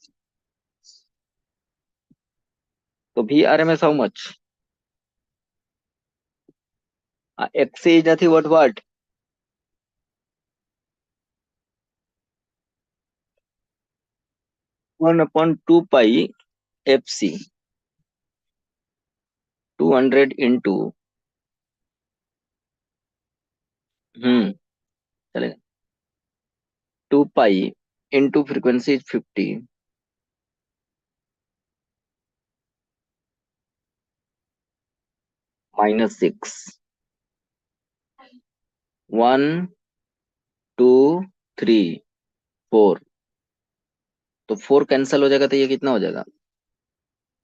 So VRMS how much? XC is nothing but what? 1/2 pi FC. 200 into चलेगा 2 pi into frequency is 50 minus 6. 1, 2, 3, 4. तो 4 cancel हो जाएगा तो ये कितना हो जाएगा?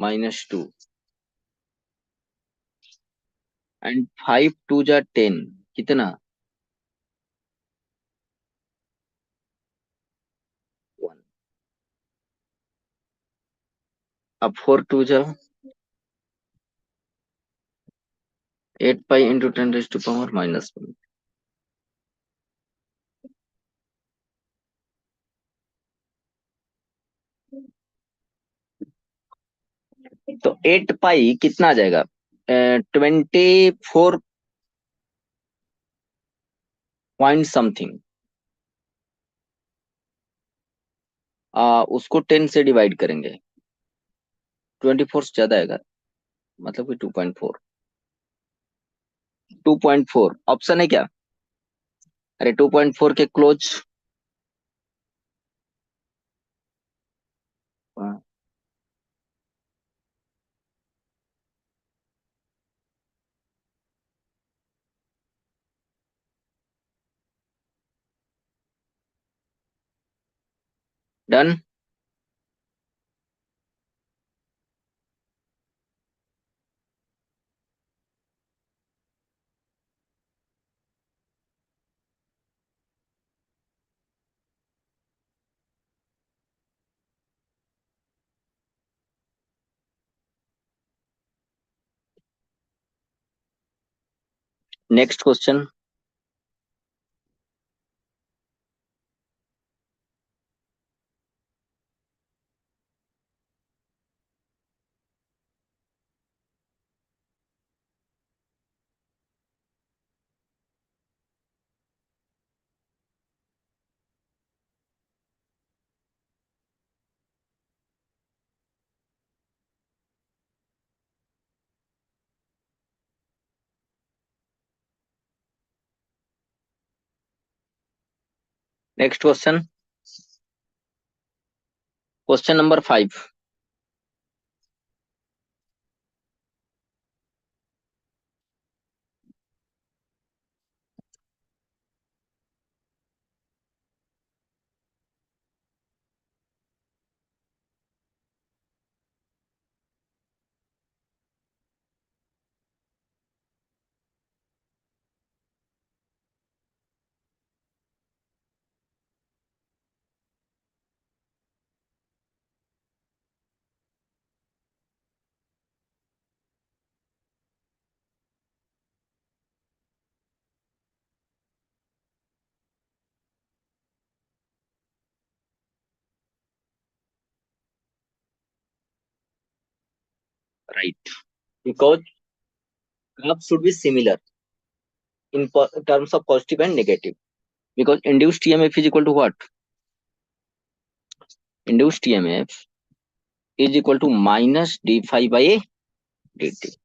-2. And 5 2 जा 10 कितना? अब 4 2 जा 8 pi into 10 raise to power -1। तो 8 पाई कितना आ जाएगा? 24 पॉइंट समथिंग। उसको 10 से डिवाइड करेंगे, 24 से ज्यादा आएगा, मतलब कि 2.4। 2.4 ऑप्शन है क्या? अरे 2.4 के close. Done. Next question. Next question, question number 5। Right, because graph should be similar in terms of positive and negative, because induced EMF is equal to what? Induced EMF is equal to minus d phi by a dt.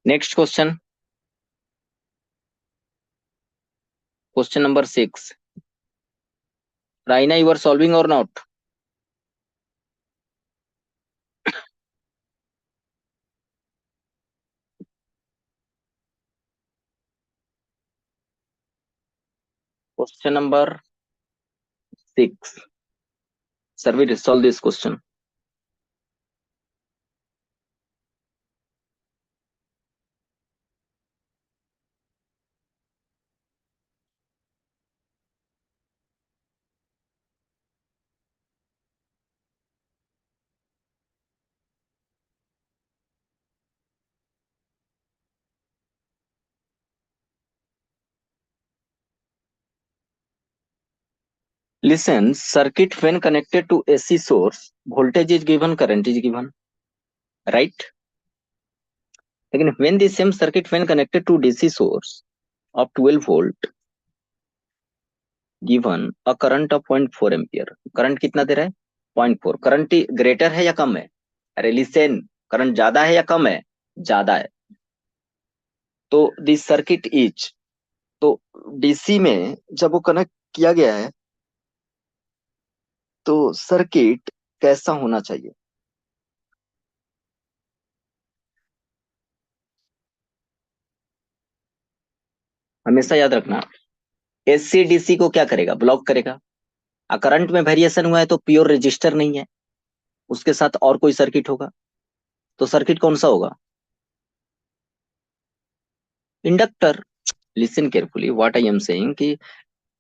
Next question, question number 6. Raina, you are solving or not? Question number 6. Sir, we solve this question. Listen, circuit when connected to AC source, voltage is given, current is given, right? Again, when the same circuit when connected to DC source of 12 volt, given a current of 0.4 ampere. Current कितना दे रहा है? 0.4। Current greater है या कम है? अरे listen, current ज्यादा है या कम है? ज्यादा है। तो दिस सर्किट इज, तो डीसी में जब वो कनेक्ट किया गया है तो सर्किट कैसा होना चाहिए? हमेशा याद रखना, एसी डीसी को क्या करेगा? ब्लॉक करेगा। करंट में वेरिएशन हुआ है तो प्योर रेजिस्टर नहीं है, उसके साथ और कोई सर्किट होगा, तो सर्किट कौन सा होगा? Inductor. Listen carefully what I am saying कि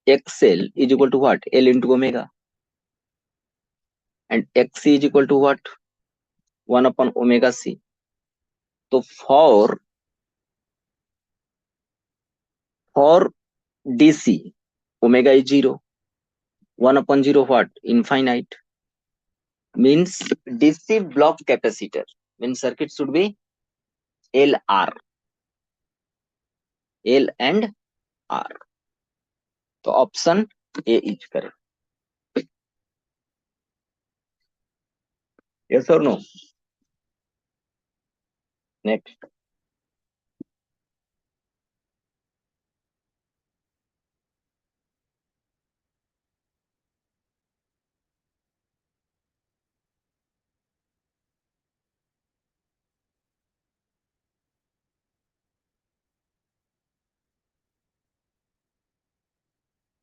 XL is equal to what? L into omega, and XC is equal to what? One by omega C. तो for DC omega is 0, 1/0 what? Infinite. Means DC block capacitor means circuit should be LR, L and R. तो option A is correct. Yes और no? Next.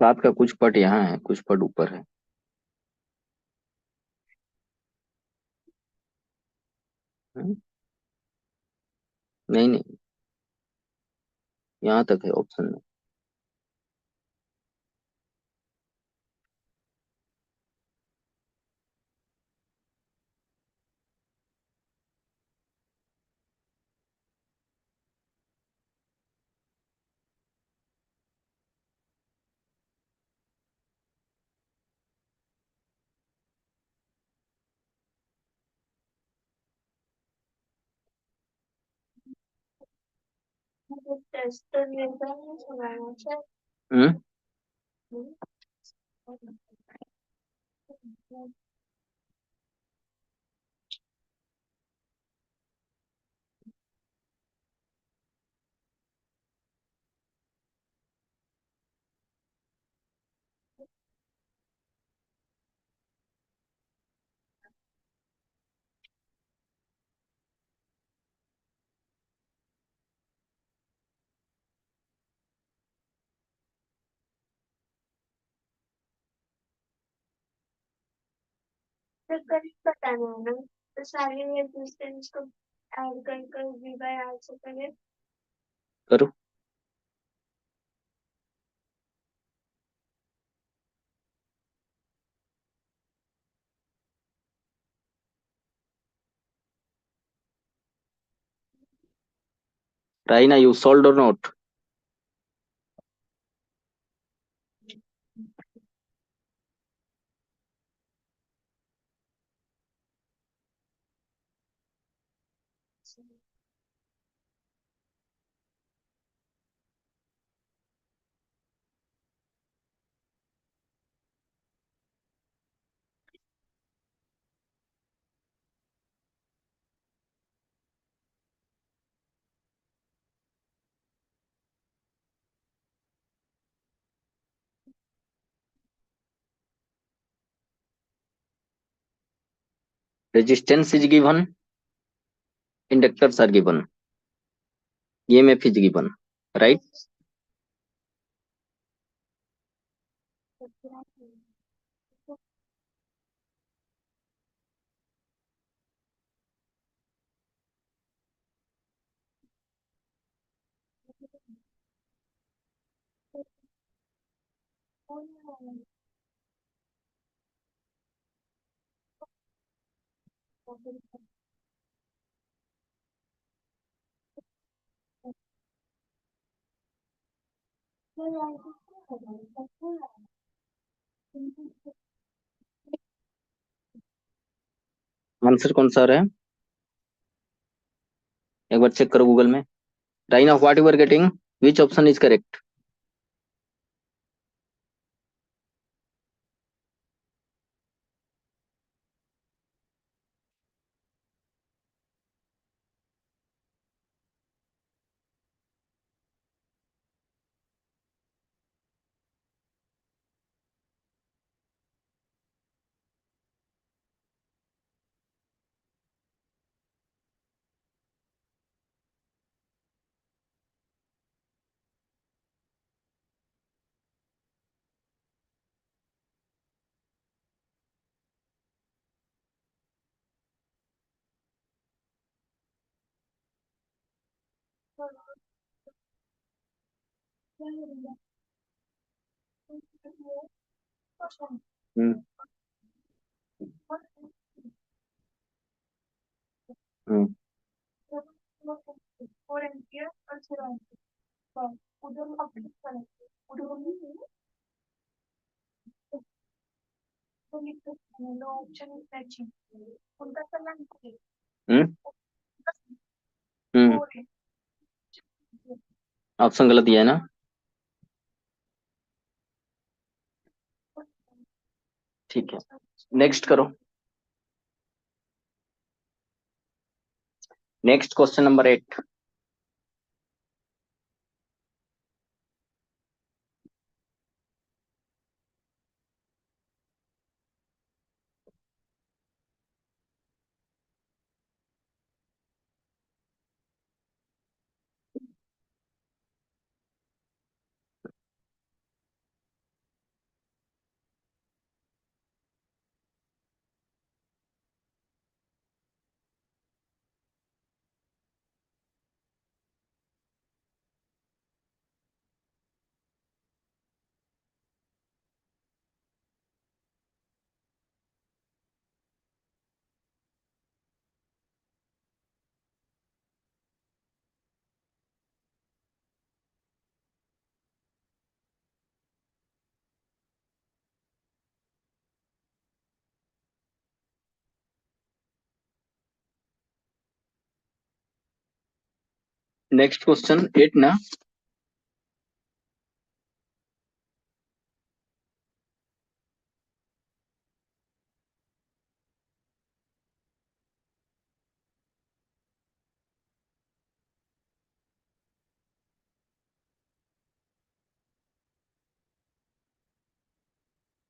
सात का कुछ पट यहाँ है, कुछ पट ऊपर है। हम्म? नहीं नहीं, यहाँ तक है ऑप्शन में। टेस्टर लेता है सुनाना चाहिए। हम्म? तो करीब बताना है ना, तो सारे रेजिस्टेंस को ऐड कर V by R से करें। करो। राइना यू सोल्ड और not? Resistance is given, inductors are given, EMF is given, right? Answer कौन सा आ रहा है? एक बार चेक करो गूगल में। Raina what you are getting, which option is correct? Hmm hmm hmm hmm option गलत दिया है ना? ठीक है, नेक्स्ट करो। Next question number 8। Next question 8 ना?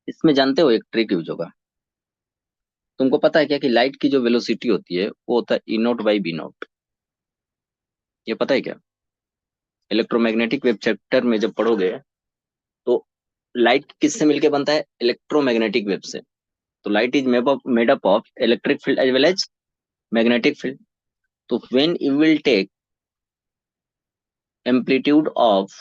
इसमें जानते हो एक ट्रिक यूज होगा। तुमको पता है क्या कि लाइट की जो वेलोसिटी होती है वो होता है ई नॉट बाई बी नॉट। ये पता है क्या? इलेक्ट्रोमैग्नेटिक वेव चैप्टर में जब पढ़ोगे तो लाइट किससे मिलके बनता है? इलेक्ट्रोमैग्नेटिक वेव से। तो light is made up of electric field as well as magnetic field. तो when you will take amplitude of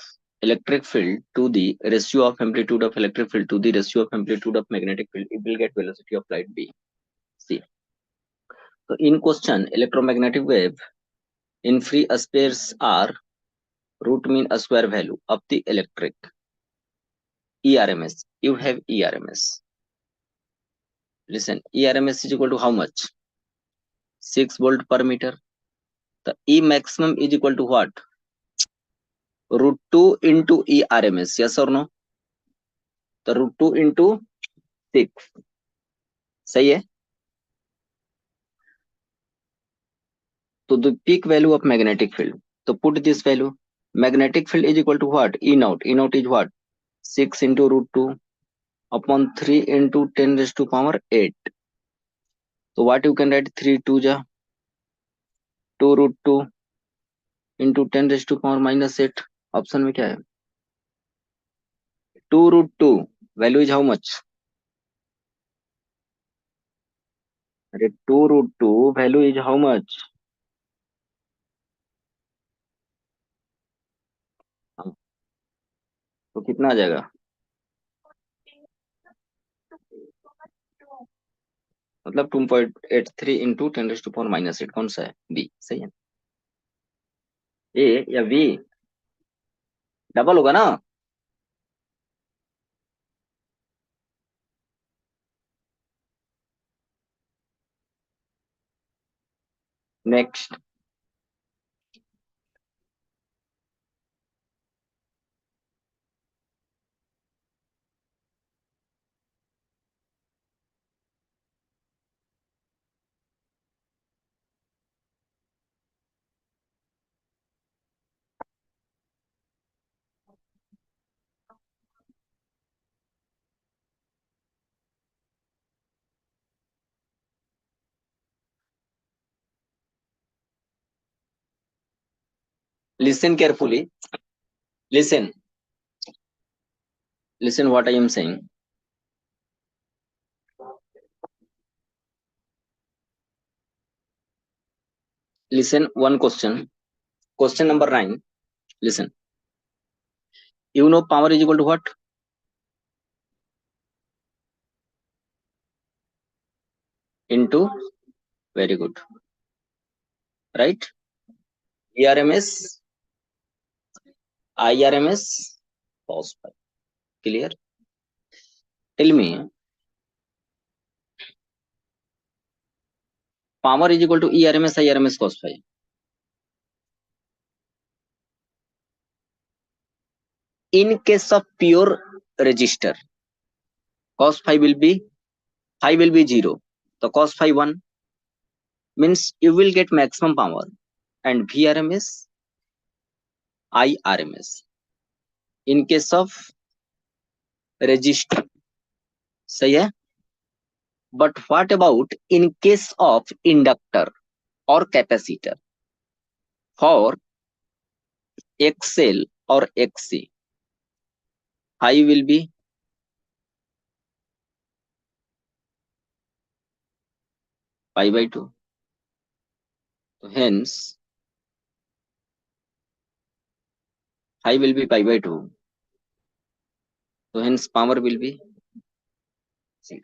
electric field to the ratio of amplitude of electric field to the ratio of amplitude of magnetic field, it will get velocity of light b. See, so in question electromagnetic wave in free space are root mean square value of the electric ERMS. You have ERMS. Listen, ERMS is equal to how much? 6 volt per meter. The E maximum is equal to what? Root 2 into ERMS. Yes or no? The root 2 into 6. सही है? तो the peak value of magnetic field. So put this value. Magnetic field is equal to what? E naught. E naught is what? 6 into root 2 upon 3 into 10 raised to power 8. So what you can write? 3 2 ja 2 root 2 into 10 raised to power minus 8. Option में क्या है? 2 root 2 value is how much? अरे 2 root 2 value is how much? हाँ, तो कितना आ जाएगा? मतलब 2.83 into 10 raised to power minus 8। कौन सा है? बी। सही है। ए या बी डबल होगा ना? Next, listen carefully. Listen, listen what I am saying. Listen one question. Question number 9. Listen. You know power is equal to what? Into, very good. Right? ERMS, IRMS, cos phi. Clear? Tell me, power is equal to ERMS, IRMS, cos phi. In case of pure resistor, cos phi will be 0. So cos phi 1 means you will get maximum power, and VRMS, IRMS. In case of resistor, सही है. But what about in case of inductor or capacitor? For XL or XC, phi will be pi by 2. So hence phi will be pi by 2. So hence power will be 0.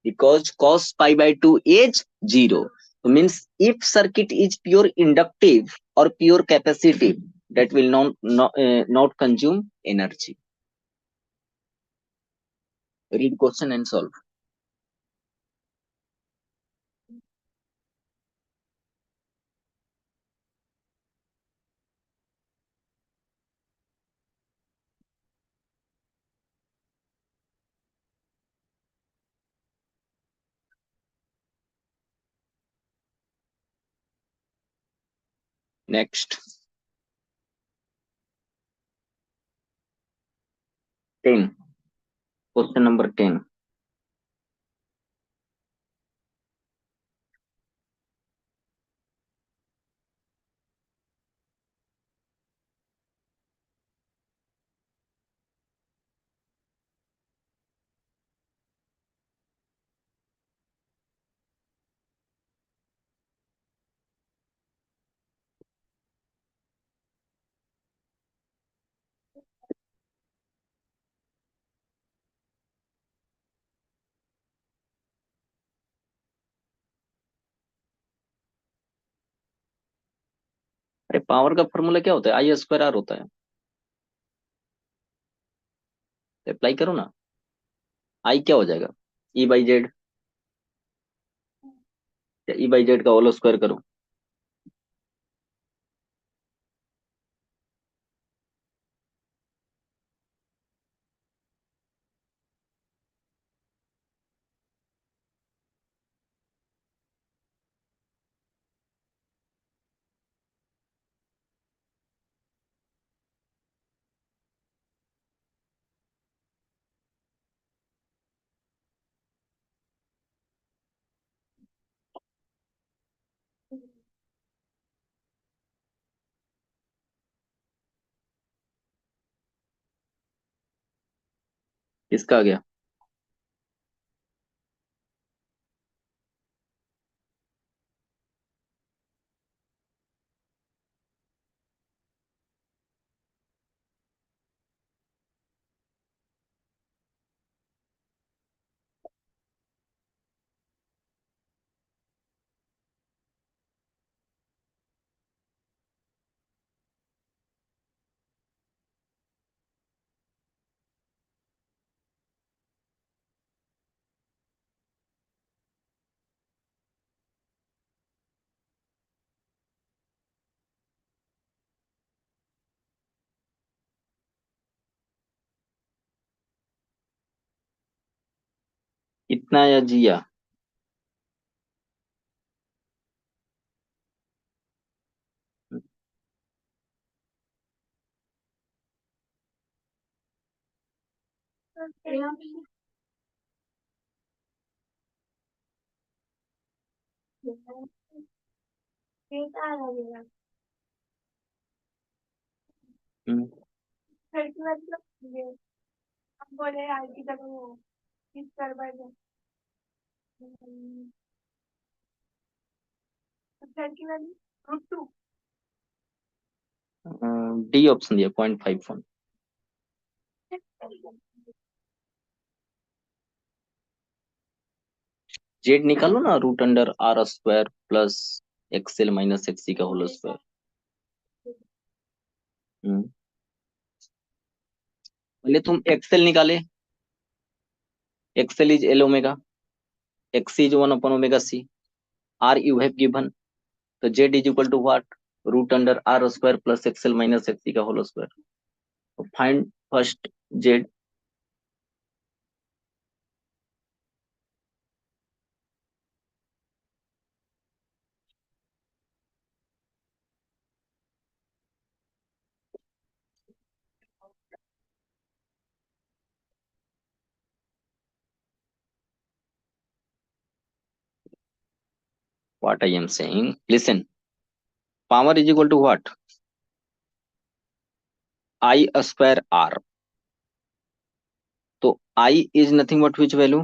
Because cos pi by 2 is 0. So means if circuit is pure inductive or pure capacitive, that will not consume energy. Read question and solve. Next, 10. Question number 10. अरे power का formula क्या होता है? आई square are होता है. Apply करो ना. आई क्या हो जाएगा? E by Z. E by Z का होल स्क्वायर करो. किसका आ गया? इतना या जिया? हम्म. बोले आरती का वो किस करवा दो लड़की वाली रूट टू डी ऑप्शन दिया 0.51। जेड निकालो ना, root under R square plus XL minus XC का होल स्क्वायर। पहले तुम एक्सएल निकाले, XL is L omega, XC is one by omega c, R you have given, तो Z is equal to what, root under R square plus XL minus XC का whole square. तो find first Z. What I am saying, listen, power is equal to what, I square r, तो I is nothing but which value,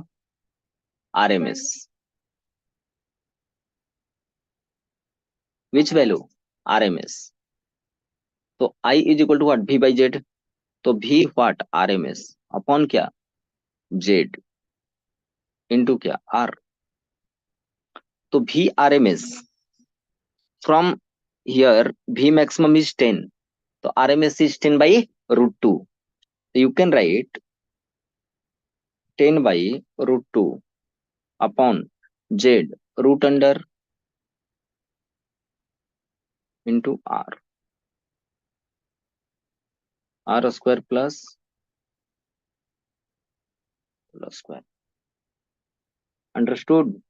RMS, which value, RMS, तो I is equal to what, V by Z, तो V what, RMS upon क्या, Z into क्या, R, तो V RMS from here V maximum is 10, तो RMS is 10 by root 2, so you can write 10 by root 2 upon Z root under into R square plus square. Understood?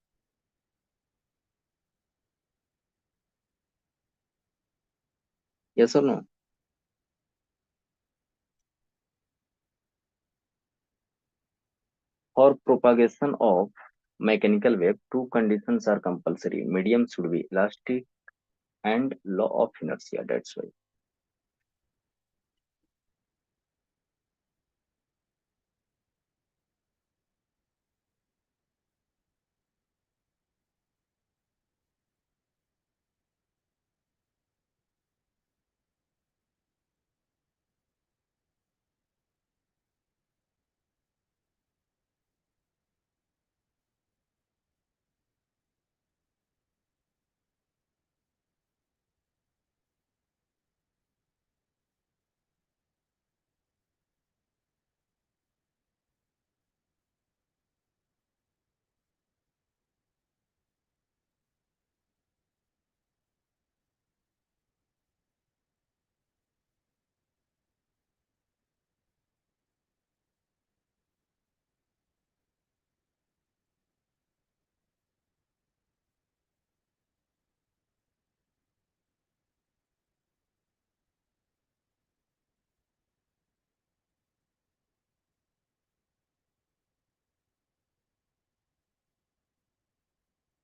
Yes or no? For propagation of mechanical wave, two conditions are compulsory. Medium should be elastic and law of inertia. That's why.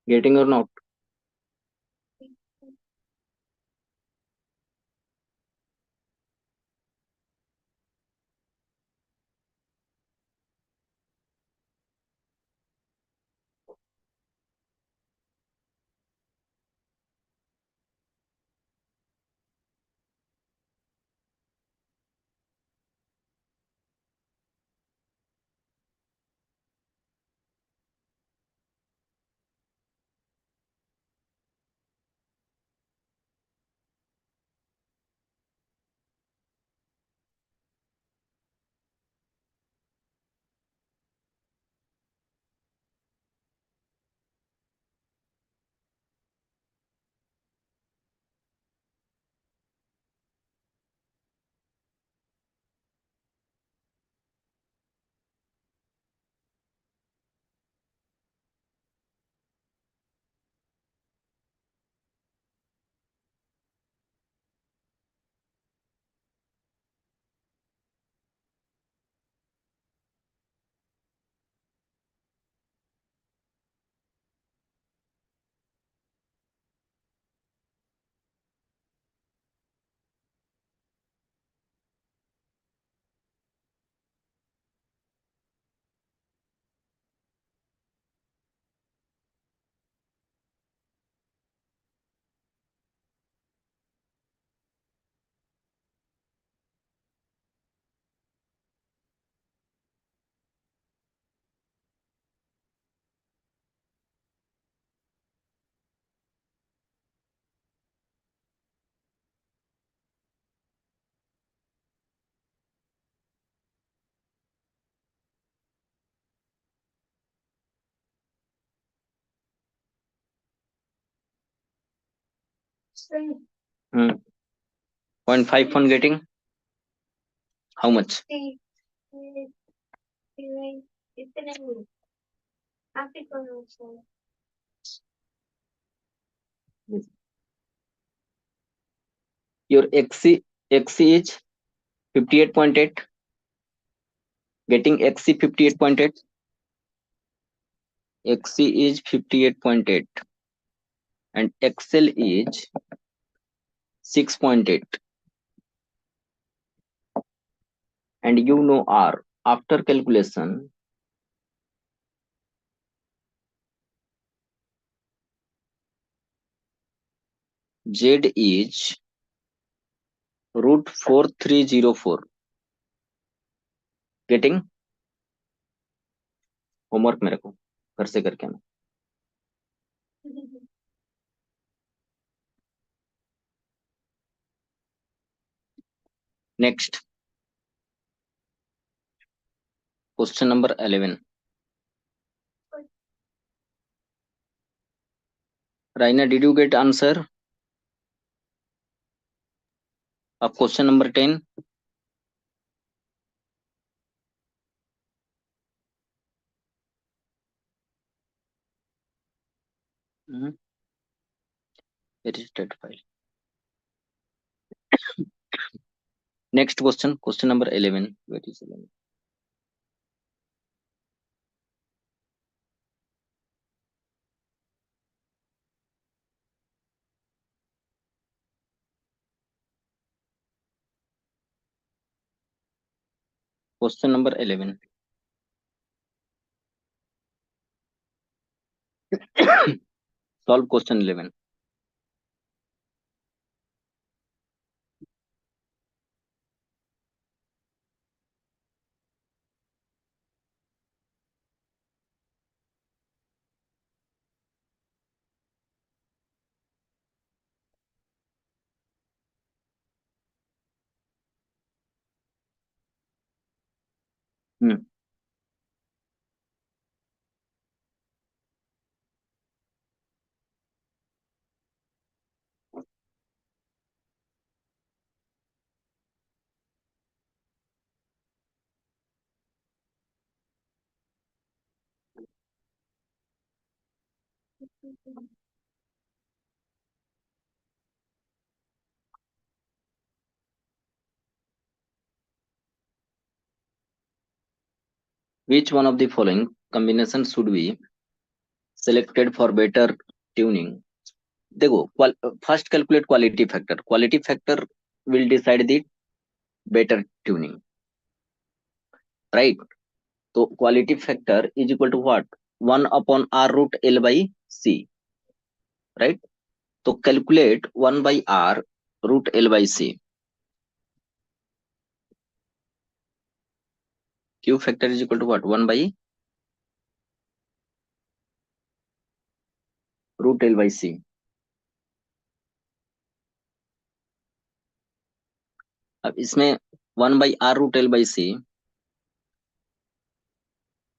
Getting or not? Hmm. 0.5 on getting how much? Your XC is 58.8. Getting XC 58.8. XC is 58.8 and XL is 6.8. And you know R. After calculation, Z is root 4304. Getting? Homework मेरे को घर से करके आना. Next, question number 11. Raina, did you get answer of question number 10? Where is that file? Next question, question number 11. Where is 11? Question number 11. Solve question 11. Hmm. Which one of the following combinations should be selected for better tuning? देखो, first calculate quality factor. Quality factor will decide the better tuning, right? So quality factor is equal to what? 1 upon R root L by C, right? So calculate 1 by R root L by C. Q factor is equal to what? 1 by root L by C. अब इसमें 1 by R root L by C,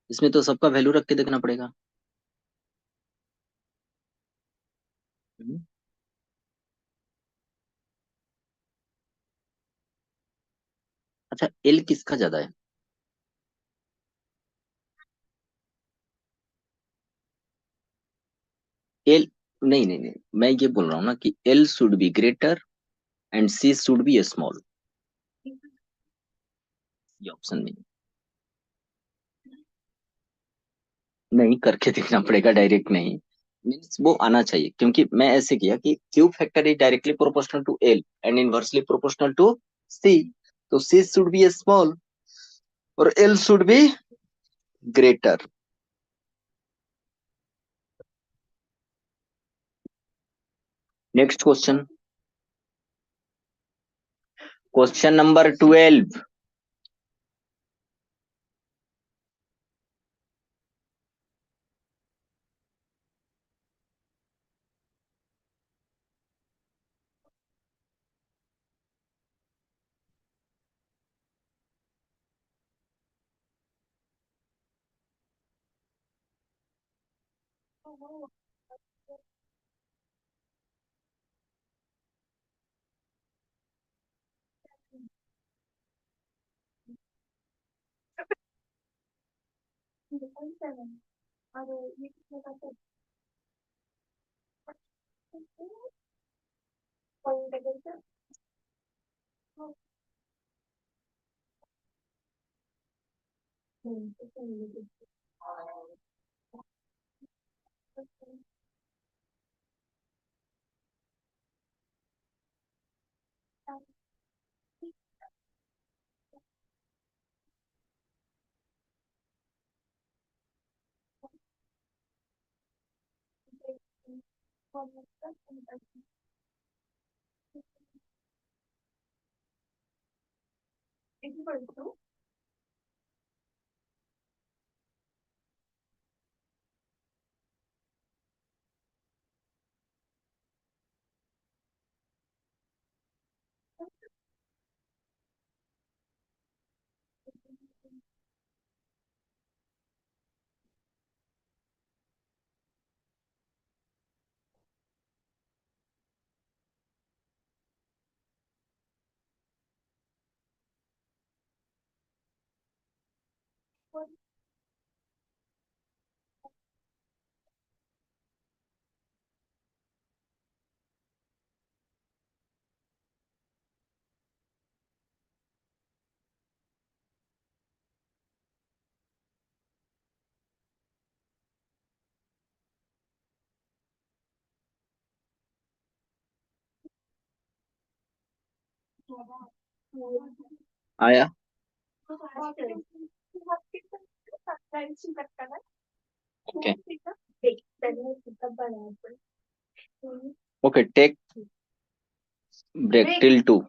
इसमें तो सबका value रख के देखना पड़ेगा. अच्छा, L किसका ज्यादा है? L नहीं नहीं नहीं, मैं ये बोल रहा हूँ ना कि L should be greater and C should be small. ये ऑप्शन नहीं करके देखना पड़ेगा, डायरेक्ट नहीं. मीन्स वो आना चाहिए, क्योंकि मैं ऐसे किया कि Q factor is directly proportional to L and inversely proportional to C. तो C शुड बी स्मॉल और L should be greater. Next question, question number 12. आया? Okay. Okay, take break till 2.